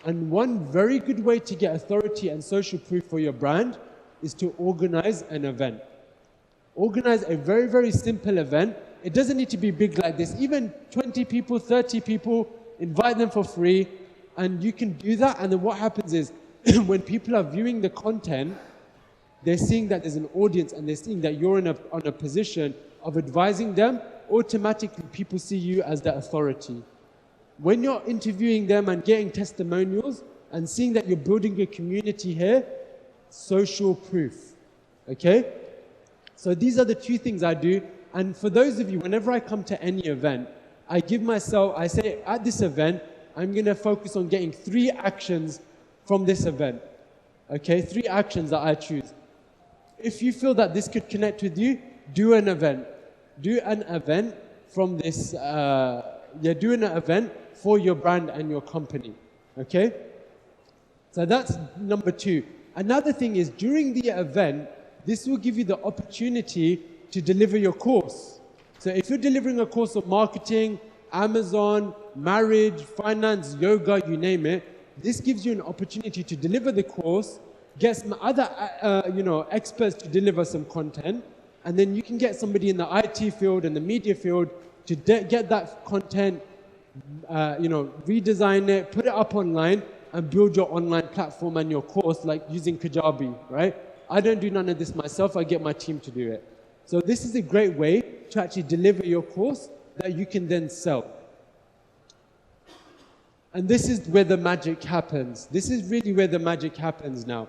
And one very good way to get authority and social proof for your brand is to organize an event. Organize a very, very simple event. It doesn't need to be big like this. Even 20 people, 30 people, invite them for free, and you can do that. And then what happens is, when people are viewing the content, they're seeing that there's an audience and they're seeing that you're on a position of advising them. Automatically, people see you as the authority. When you're interviewing them and getting testimonials and seeing that you're building a community here, social proof, okay? So these are the two things I do. And for those of you, whenever I come to any event, I say at this event, I'm gonna focus on getting 3 actions from this event, okay? 3 actions that I choose. If you feel that this could connect with you, do an event. Do an event from this, do an event for your brand and your company, okay? So that's number 2. Another thing is, during the event, this will give you the opportunity to deliver your course. So if you're delivering a course of marketing, Amazon, marriage, finance, yoga, you name it, this gives you an opportunity to deliver the course, get some other experts to deliver some content, and then you can get somebody in the IT field and the media field to get that content, redesign it, put it up online, and build your online platform and your course, like using Kajabi, right? I don't do none of this myself, I get my team to do it. So this is a great way to actually deliver your course that you can then sell. And this is where the magic happens. This is really where the magic happens now.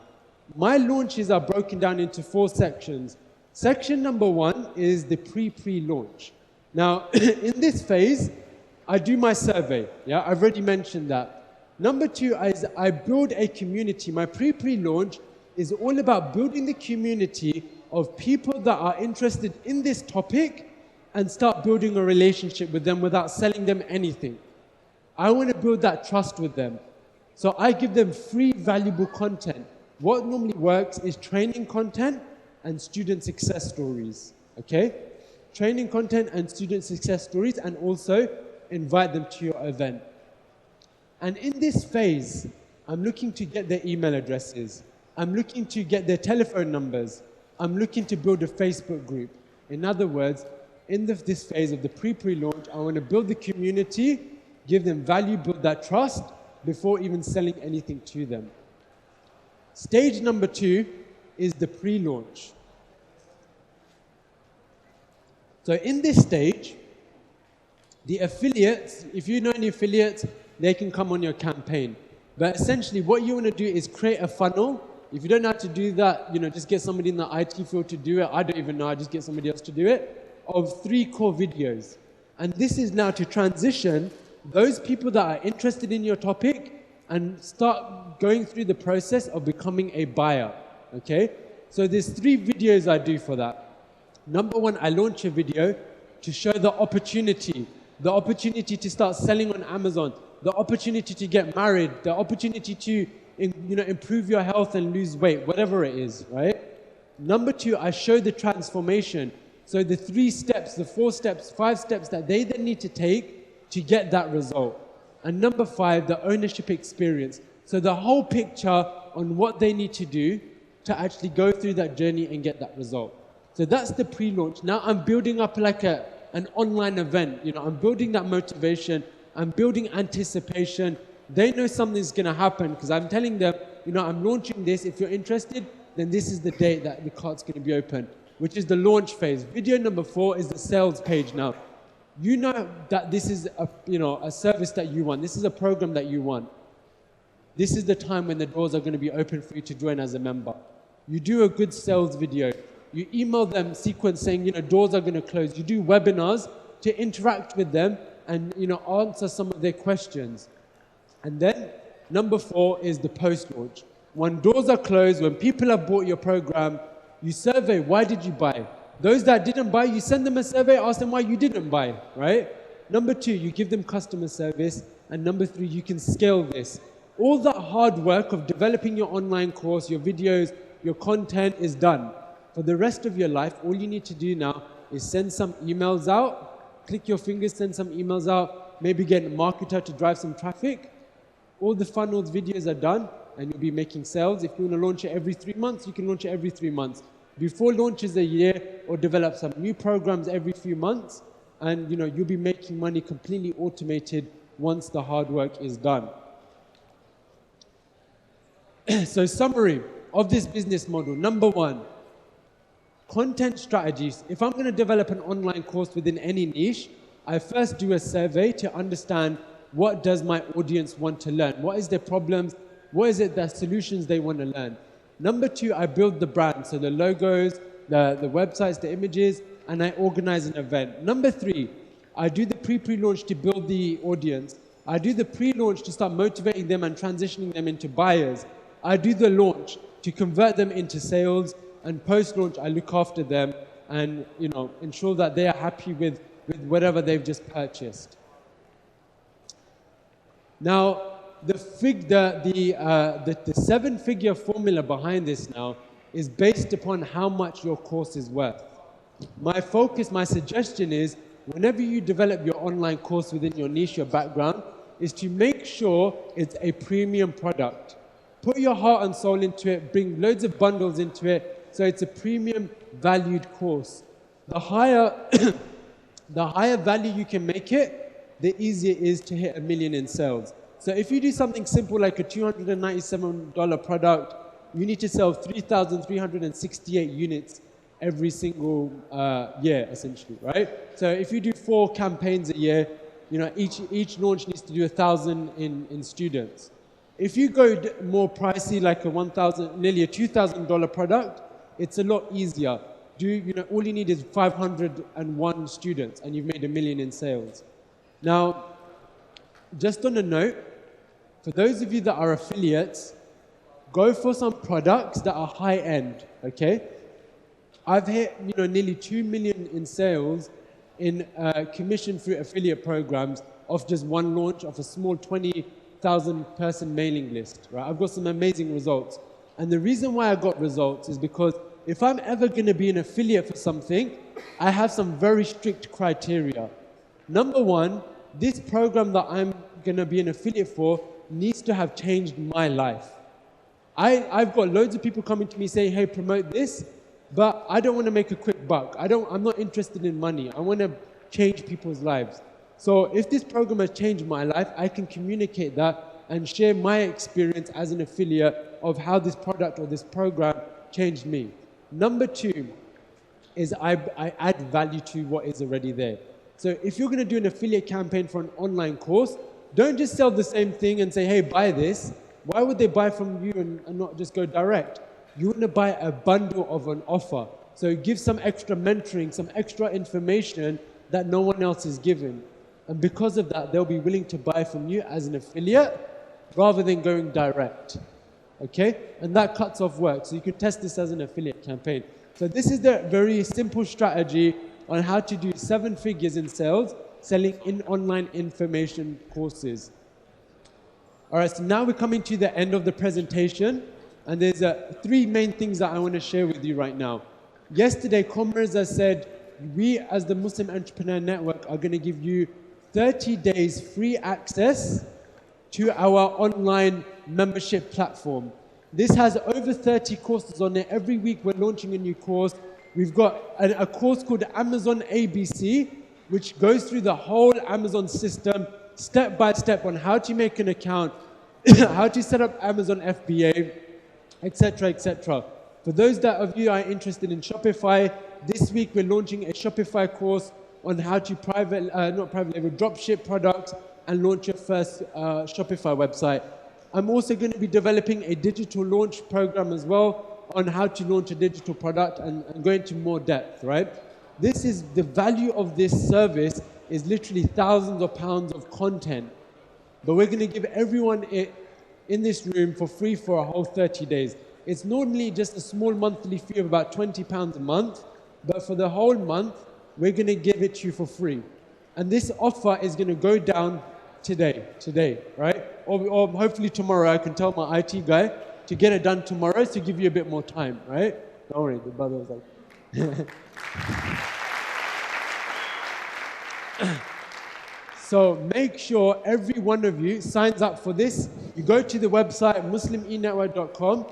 My launches are broken down into 4 sections. Section number 1 is the pre-launch. Now, in this phase, I do my survey. Yeah, I've already mentioned that. Number 2 is I build a community. My pre-launch is all about building the community of people that are interested in this topic and start building a relationship with them without selling them anything. I want to build that trust with them. So I give them free, valuable content. What normally works is training content and student success stories, okay? Training content and student success stories, and also invite them to your event. And in this phase, I'm looking to get their email addresses. I'm looking to get their telephone numbers. I'm looking to build a Facebook group. In other words, in this phase of the pre-launch, I want to build the community, give them value, build that trust before even selling anything to them. Stage number 2 is the pre-launch. So in this stage, the affiliates, if you know any affiliates, they can come on your campaign. But essentially what you want to do is create a funnel. If you don't know how to do that, just get somebody in the IT field to do it. I don't even know, I just get somebody else to do it. Of 3 core videos. And this is now to transition those people that are interested in your topic and start going through the process of becoming a buyer, okay? So there's 3 videos I do for that. Number 1, I launch a video to show the opportunity to start selling on Amazon, the opportunity to get married, the opportunity to improve your health and lose weight, whatever it is, right? Number 2, I show the transformation. So the 3 steps, the 4 steps, 5 steps that they then need to take to get that result. And number 5, the ownership experience. So the whole picture on what they need to do to actually go through that journey and get that result. So that's the pre-launch. Now I'm building up like an online event. I'm building that motivation. I'm building anticipation. They know something's going to happen because I'm telling them, I'm launching this. If you're interested, then this is the date that the cart's going to be open, which is the launch phase. Video number 4 is the sales page now. You know that this is a service that you want. This is a program that you want. This is the time when the doors are going to be open for you to join as a member. You do a good sales video. You email them sequence saying, doors are going to close. You do webinars to interact with them and answer some of their questions. And then number 4 is the post-launch. When doors are closed, when people have bought your program, you survey, why did you buy? Those that didn't buy, you send them a survey, ask them why you didn't buy, right? Number 2, you give them customer service. And number 3, you can scale this. All that hard work of developing your online course, your videos, your content is done. For the rest of your life, all you need to do now is send some emails out, click your fingers, send some emails out, maybe get a marketer to drive some traffic. All the funnels videos are done, and you'll be making sales. If you want to launch it every 3 months, you can launch it every 3 months. Before launches a year, or develop some new programs every few months, and you'll be making money completely automated once the hard work is done. So summary of this business model. Number 1, content strategies. If I'm going to develop an online course within any niche, I first do a survey to understand what does my audience want to learn? What is their problems? What is it, the solutions they want to learn? Number 2, I build the brand, so the logos, the websites, the images, and I organize an event. Number 3, I do the pre-launch to build the audience. I do the pre-launch to start motivating them and transitioning them into buyers. I do the launch to convert them into sales, and post-launch I look after them and ensure that they are happy with whatever they've just purchased. Now, the 7-figure formula behind this now is based upon how much your course is worth. My focus, my suggestion is, whenever you develop your online course within your niche, your background, is to make sure it's a premium product. Put your heart and soul into it, bring loads of bundles into it, so it's a premium valued course. The higher, the higher value you can make it, the easier it is to hit 1 million in sales. So if you do something simple like a $297 product, you need to sell 3,368 units every single year, essentially, right? So if you do 4 campaigns a year, each launch needs to do 1,000 in students. If you go more pricey, like nearly a $2,000 product, it's a lot easier. All you need is 501 students, and you've made 1 million in sales. Now, just on a note, for those of you that are affiliates, go for some products that are high-end, okay? I've hit nearly 2 million in sales in commission through affiliate programs of just one launch of a small 20,000 person mailing list, right? I've got some amazing results. And the reason why I got results is because if I'm ever going to be an affiliate for something, I have some very strict criteria. Number 1, this program that I'm going to be an affiliate for needs to have changed my life. I've got loads of people coming to me saying, hey, promote this, but I don't want to make a quick buck. I'm not interested in money. I want to change people's lives. So if this program has changed my life, I can communicate that and share my experience as an affiliate of how this product or this program changed me. Number 2 is I add value to what is already there. So if you're going to do an affiliate campaign for an online course, don't just sell the same thing and say, hey, buy this. Why would they buy from you and not just go direct? You want to buy a bundle of an offer. So give some extra mentoring, some extra information that no one else is given. And because of that, they'll be willing to buy from you as an affiliate rather than going direct. Okay? And that cuts off work. So you can test this as an affiliate campaign. So this is the very simple strategy on how to do 7 figures in sales, selling in online information courses. All right, so now we're coming to the end of the presentation, and there's 3 main things that I want to share with you right now. Yesterday, Comreza said, we as the Muslim Entrepreneur Network are going to give you 30 days free access to our online membership platform. This has over 30 courses on it. Every week we're launching a new course. We've got a course called Amazon ABC, which goes through the whole Amazon system, step by step, on how to make an account, how to set up Amazon FBA, etc., etc. For those of you that are interested in Shopify, this week we're launching a Shopify course on how to dropship products and launch your first Shopify website. I'm also going to be developing a digital launch program as well on how to launch a digital product and go into more depth, right? This is the value of this service is literally thousands of pounds of content. But we're going to give everyone it in this room for free for a whole 30 days. It's normally just a small monthly fee of about £20 a month, but for the whole month, we're going to give it to you for free. And this offer is going to go down today, right? Or hopefully tomorrow. I can tell my IT guy to get it done tomorrow to give you a bit more time, right? Don't worry, the brother was like... So make sure every one of you signs up for this. You go to the website, muslimenetwork.com.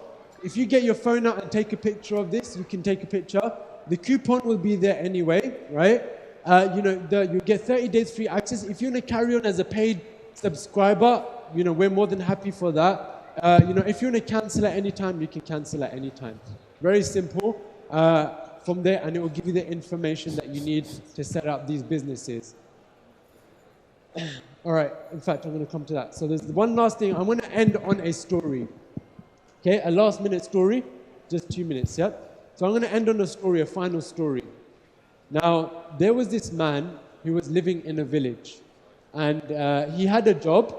If you get your phone out and take a picture of this, you can take a picture. The coupon will be there anyway, right? You get 30 days free access. If you want to carry on as a paid subscriber, we're more than happy for that. If you want to cancel at any time, you can cancel at any time. Very simple. From there, and it will give you the information that you need to set up these businesses. All right, in fact, I'm going to come to that. So there's one last thing. I'm going to end on a story. Okay, a last minute story, just 2 minutes, yeah? So I'm going to end on a story, a final story. Now, there was this man who was living in a village, and he had a job,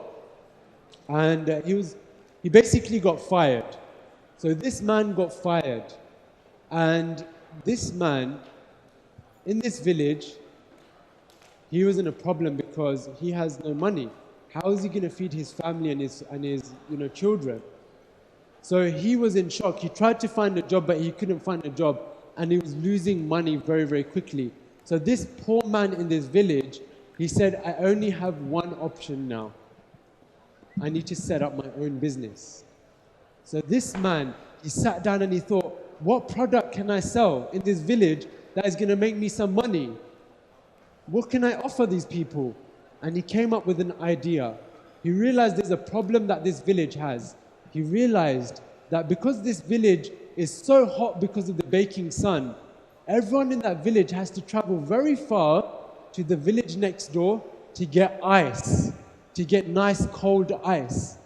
and he basically got fired. So this man got fired, and this man in this village, he was in a problem because he has no money. How is he going to feed his family and his children? So he was in shock. He tried to find a job, but he couldn't find a job, and he was losing money very, very quickly. So this poor man in this village, he said, I only have one option now. I need to set up my own business. So this man, he sat down and he thought, what product can I sell in this village that is going to make me some money? What can I offer these people? And he came up with an idea. He realized there's a problem that this village has. He realized that because this village is so hot because of the baking sun, everyone in that village has to travel very far to the village next door to get ice, to get nice cold ice.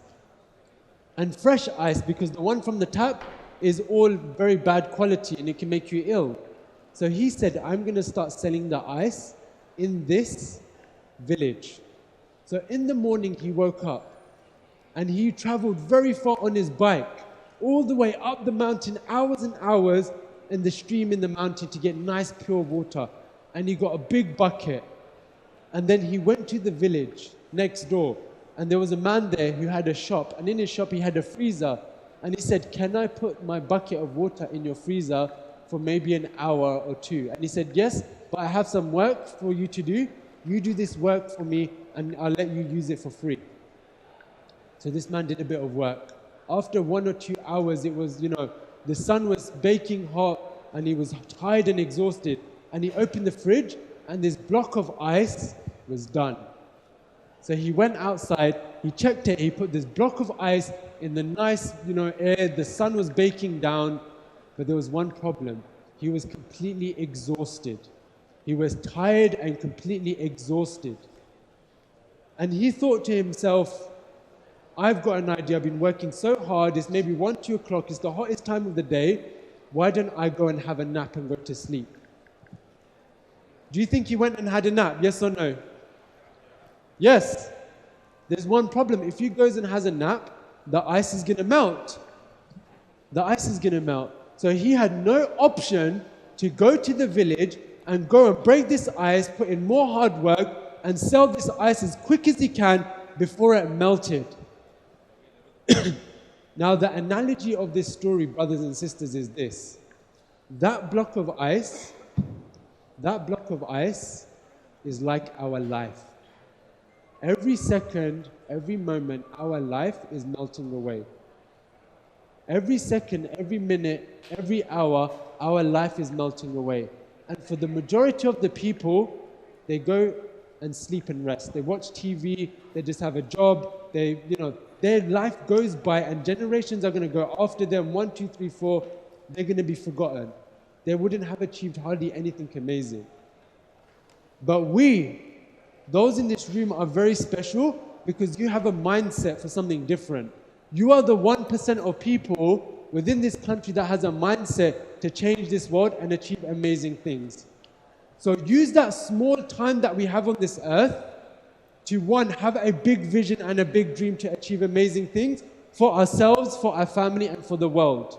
And fresh ice, because the one from the tap is all very bad quality and it can make you ill. So he said, I'm going to start selling the ice in this village. So in the morning he woke up and he traveled very far on his bike, all the way up the mountain, hours and hours in the stream in the mountain to get nice pure water. And he got a big bucket. And then he went to the village next door, and there was a man there who had a shop, and in his shop he had a freezer. And he said, can I put my bucket of water in your freezer for maybe an hour or two? And he said, yes, but I have some work for you to do. You do this work for me and I'll let you use it for free. So this man did a bit of work. After 1 or 2 hours, it was, the sun was baking hot and he was tired and exhausted. And he opened the fridge and this block of ice was done. So he went outside, he checked it, he put this block of ice in the nice, air. The sun was baking down, but there was one problem. He was completely exhausted. He was tired and completely exhausted. And he thought to himself, I've got an idea. I've been working so hard. It's maybe 1, 2 o'clock. It's the hottest time of the day. Why don't I go and have a nap and go to sleep? Do you think he went and had a nap? Yes or no? Yes. There's one problem. If he goes and has a nap, the ice is going to melt. The ice is going to melt. So he had no option to go to the village and go and break this ice, put in more hard work, and sell this ice as quick as he can before it melted. Now, the analogy of this story, brothers and sisters, is this. That block of ice is like our life. Every second, every moment, our life is melting away. Every second, every minute, every hour, our life is melting away. And for the majority of the people, they go and sleep and rest. They watch TV, they just have a job, their life goes by and generations are going to go after them, 1, 2, 3, 4, they're going to be forgotten. They wouldn't have achieved hardly anything amazing. But we, those in this room, are very special because you have a mindset for something different. You are the 1% of people within this country that has a mindset to change this world and achieve amazing things. So use that small time that we have on this earth to, one, have a big vision and a big dream to achieve amazing things for ourselves, for our family, and for the world.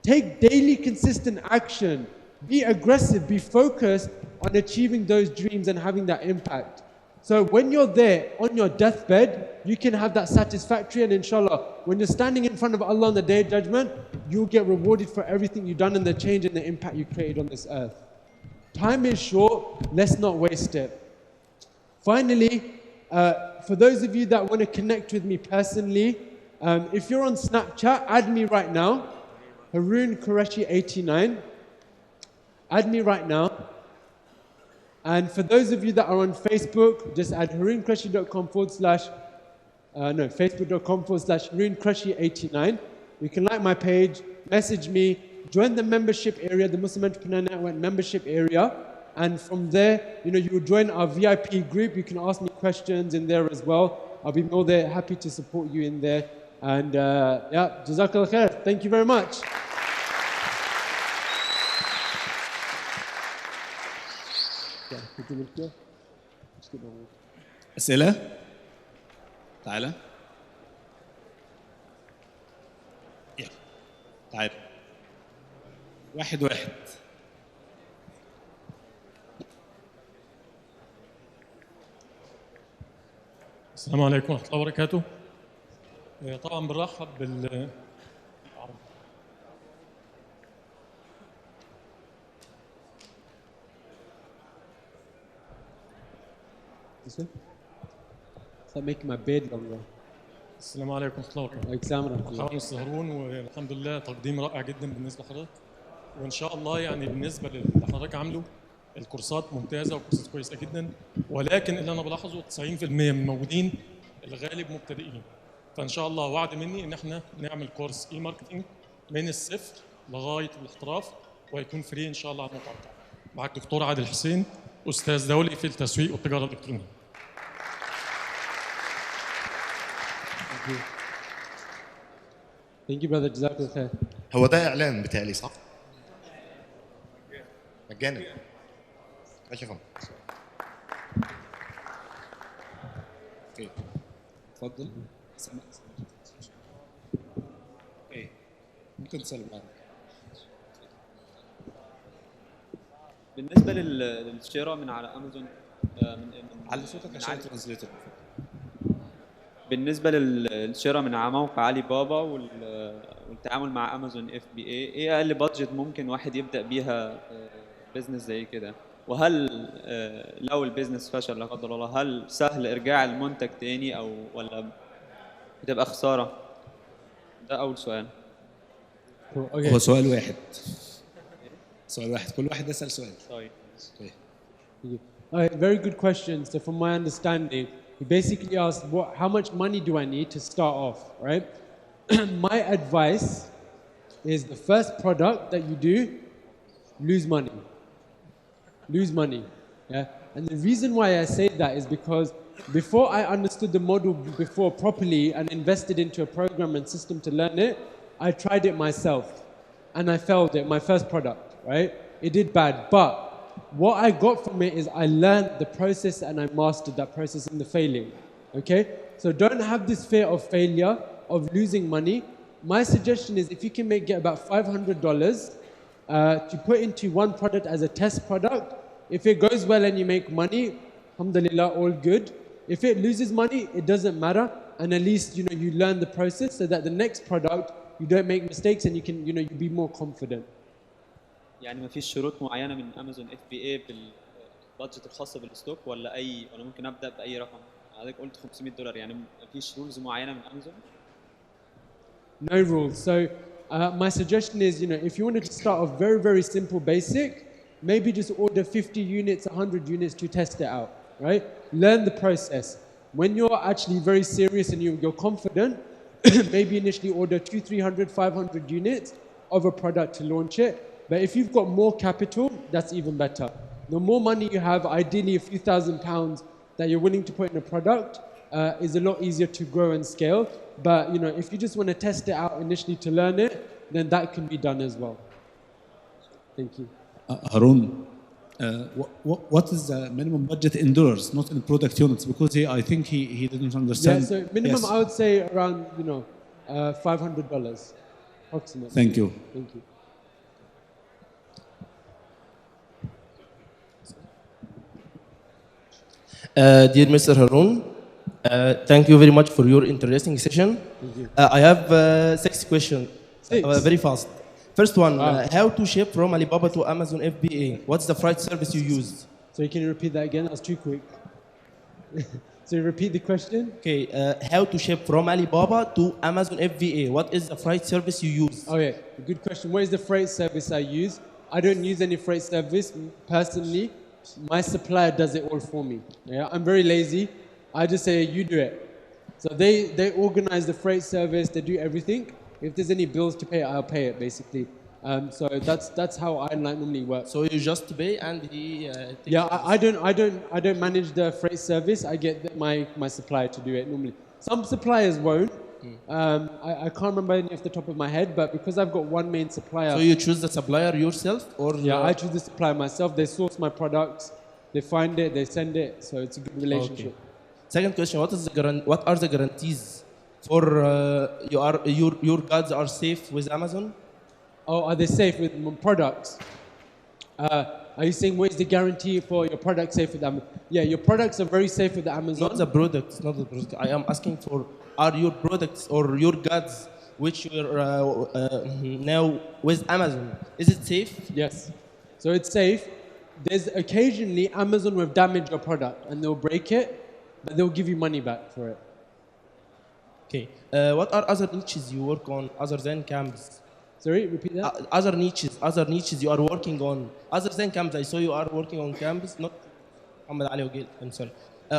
Take daily consistent action. Be aggressive, be focused on achieving those dreams and having that impact. So when you're there on your deathbed, you can have that satisfactory, and inshallah, when you're standing in front of Allah on the Day of Judgment, you'll get rewarded for everything you've done and the change and the impact you created on this earth. Time is short, let's not waste it. Finally, for those of you that want to connect with me personally, if you're on Snapchat, add me right now, Haroon Qureshi 89. Add me right now. And for those of you that are on Facebook, just add haroonqureshi.com facebook.com/Haroon Qureshi 89. You can like my page, message me, join the membership area, the Muslim Entrepreneur Network membership area. And from there, you will join our VIP group. You can ask me questions in there as well. I'll be more than happy to support you in there. And yeah, Jazakallah khair. Thank you very much. أسئلة؟ تعالى. يلا. تعالى. واحد. السلام عليكم ورحمة الله وبركاته. طبعا بنرحب Stop making my bed longer. السلام عليكم ورحمة الله وبركاته. السلام ورحمة الله. حرون أستاذ هارون، والحمد لله تقديم رائع جدا بالنسبة لحضرتك. وإن شاء الله يعني بالنسبة للي حضرتك عامله الكورسات ممتازة وكورسات كويسة جدا، ولكن اللي أنا بلاحظه 90% من الموجودين الغالب مبتدئين. فإن شاء الله وعد مني إن إحنا نعمل كورس إي ماركتينج من الصفر لغاية الاحتراف، ويكون فري إن شاء الله على الموقع بتاعنا. معاك دكتور عادل حسين، أستاذ دولي في التسويق والتجارة الإلكترونية. Thank you brother. جزاك خير. هو ده اعلان بتاعي صح؟ مجاني. ماشي يا فندم. اوكي. اتفضل. اوكي. ممكن تسلم عليك. بالنسبه للشراء من على امازون على صوتك عشان ترانزليتر. بالنسبه للشراء من على موقع علي بابا والتعامل مع امازون اف بي ايه اقل بادجت ممكن واحد يبدا بيها بزنس زي كده؟ وهل لو البيزنس فشل لا قدر الله هل سهل ارجاع المنتج تاني او ولا بتبقى خساره؟ ده اول سؤال. هو سؤال واحد. كل واحد يسأل سؤال. طيب. Very good question. So from my understanding, he basically asked, how much money do I need to start off, right? My advice is the first product that you do, lose money. Lose money, yeah? And the reason why I say that is because before I understood the model before properly and invested into a program and system to learn it, I tried it myself and I failed it, my first product, right? It did bad, but what I got from it is I learned the process and I mastered that process in the failing, okay? So don't have this fear of failure, of losing money. My suggestion is if you can get about $500 to put into one product as a test product, if it goes well and you make money, alhamdulillah, all good. If it loses money, it doesn't matter, and at least you learn the process so that the next product you don't make mistakes and you can you be more confident. يعني ما فيش شروط معينه من امازون اف بي اي بالبادجت الخاصه بالستوك ولا ممكن ابدا باي رقم؟ حضرتك قلت $500 يعني ما فيش رولز معينه من امازون؟ No rules. So my suggestion is, if you wanted to start off very, very simple, basic, maybe just order 50 units, 100 units to test it out, right? Learn the process. When you're actually very serious and you're confident, maybe initially order 200, 300, 500 units of a product to launch it. But if you've got more capital, that's even better. The more money you have, ideally a few £1,000s that you're willing to put in a product, is a lot easier to grow and scale. But if you just want to test it out initially to learn it, then that can be done as well. Thank you. هارون what is the minimum budget in dollars, not in product units? Because I think he didn't understand. Yeah, so minimum Yes. I would say around, $500 approximately. Thank you. Thank you. Dear Mr. Haroon, thank you very much for your interesting session. I have 6 questions, 6? very fast. First one, Wow. how to ship from Alibaba to Amazon FBA? What's the freight service you use? So can you repeat that again? That was too quick. So repeat the question. Okay, how to ship from Alibaba to Amazon FBA? What is the freight service you use? Okay, good question. What is the freight service I use? I don't use any freight service personally. My supplier does it all for me. Yeah, I'm very lazy. I just say, you do it. So they organize the freight service, they do everything. If there's any bills to pay, I'll pay it basically. So that's how I normally work. So you just pay and he takes Yeah, I don't manage the freight service. I get my supplier to do it normally. Some suppliers won't. I can't remember any off the top of my head, but because I've got one main supplier. So you choose the supplier yourself, or Yeah, I choose the supplier myself. They source my products, they find it, they send it. So it's a good relationship. Okay. Second question: what are the guarantees for your goods are safe with Amazon? Oh, are they safe with products? Are you saying what is the guarantee for your product safe with Amazon? Yeah, your products are very safe with Amazon. Not the products, not the product. I am asking for are your products or your goods which you're now with Amazon, is it safe? Yes. So it's safe. There's occasionally Amazon will damage your product and they'll break it, but they'll give you money back for it. Okay. What are other niches you work on other than camps? Sorry, repeat that. Other niches you are working on other than camps. I saw you are working on camps, not Muhammad Ali Ogil. I'm sorry.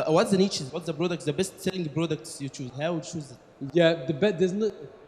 What's the niches? What's the products? The best-selling products you choose? How you choose it? Yeah,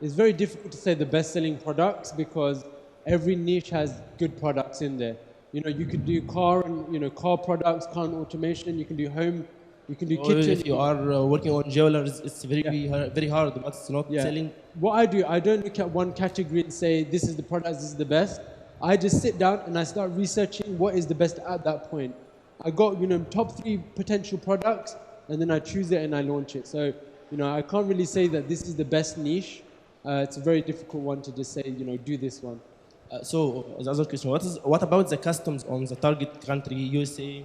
it's very difficult to say the best-selling products because every niche has good products in there. You could do car and car products, car and automation. You can do home. You can do kitchen. If you are working on jewelers, it's very hard, but it's not selling. What I do, I don't look at one category and say this is the product, this is the best. I just sit down and I start researching what is the best at that point. I got top 3 potential products, and then I choose it and I launch it. So I can't really say that this is the best niche. It's a very difficult one to just say do this one. So the other question: what about the customs on the target country, USA?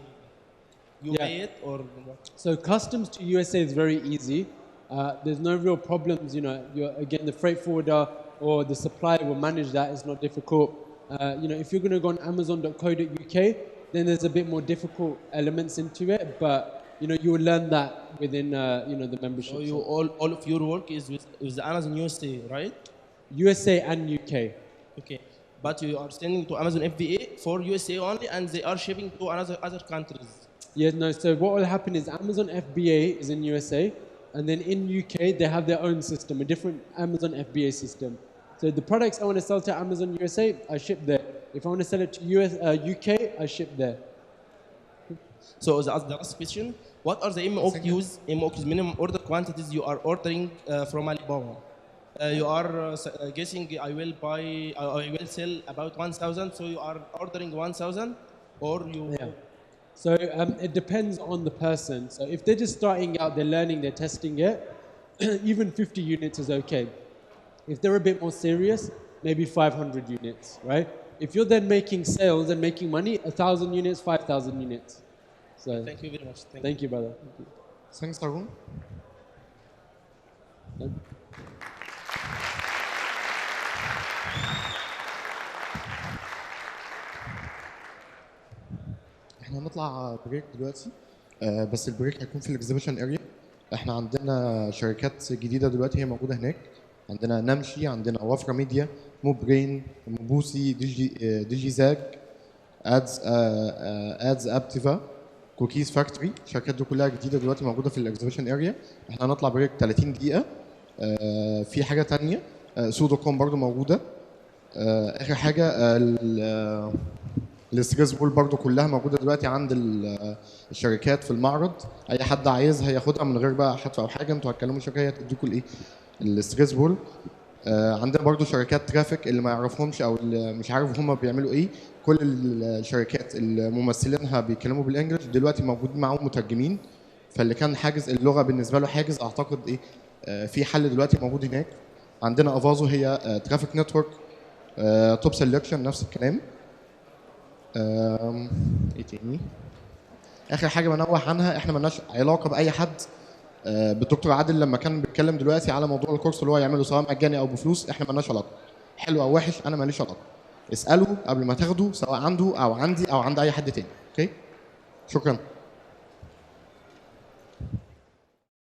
You pay it or what? So customs to USA is very easy. There's no real problems. Again, the freight forwarder or the supplier will manage that. It's not difficult. If you're going to go on Amazon.co.uk, then there's a bit more difficult elements into it. But you will learn that within the membership. So all of your work is with the Amazon USA, right? USA and UK. Okay, but you are sending to Amazon FBA for USA only, and they are shipping to other countries. Yeah, no. So what will happen is Amazon FBA is in USA, and then in UK they have their own system, a different Amazon FBA system. So the products I want to sell to Amazon USA, I ship there. If I want to sell it to UK, I ship there. So the last question: what are the MOQs, minimum order quantities you are ordering from Alibaba? You are guessing I will sell about 1,000. So you are ordering 1,000, or you? Yeah. So it depends on the person. So if they're just starting out, they're learning, they're testing it, even 50 units is okay. If they're a bit more serious, maybe 500 units, right? If you're then making sales and making money, 1,000 units, 5,000 units. So Thank you very much. Thank you, brother. Thank you. Thanks, Haroon. احنا هنطلع بريك دلوقتي بس البريك هيكون في الاكزيبيشن اريا. احنا عندنا شركات جديده دلوقتي هي موجوده هناك. عندنا نمشي، عندنا وفره ميديا، موبرين، موبوسي، ديجي زاج، ادز ابتيفا، كوكيز فاكتوري. الشركات دي كلها جديده دلوقتي موجوده في الاكزيبيشن اريا. احنا هنطلع بريك 30 دقيقه. في حاجه ثانيه سودو كوم برضو موجوده. اخر حاجه الاستريس بول برضو كلها موجوده دلوقتي عند الشركات في المعرض. اي حد عايزها ياخدها من غير بقى حتى او حاجه. انتوا هتكلموا الشركه هي تديكوا الايه الاستريس بول. عندنا برضو شركات ترافيك اللي ما يعرفهمش او اللي مش عارف هم بيعملوا ايه. كل الشركات اللي ممثلينها بيتكلموا بالانجلش دلوقتي موجودين معاهم مترجمين، فاللي كان حاجز اللغه بالنسبه له حاجز اعتقد في حل دلوقتي موجود هناك. عندنا افازو هي ترافيك نتورك، توب سelection نفس الكلام. ايه تاني؟ اخر حاجه بنوه عنها، احنا مالناش علاقه باي حد. بالدكتور عادل لما كان بيتكلم دلوقتي على موضوع الكورس اللي هو يعمله سواء مجاني او بفلوس، احنا مالناش علاقه. حلو او وحش انا ماليش علاقه. اساله قبل ما تاخده سواء عنده او عندي او عند اي حد تاني. اوكي؟ شكرا.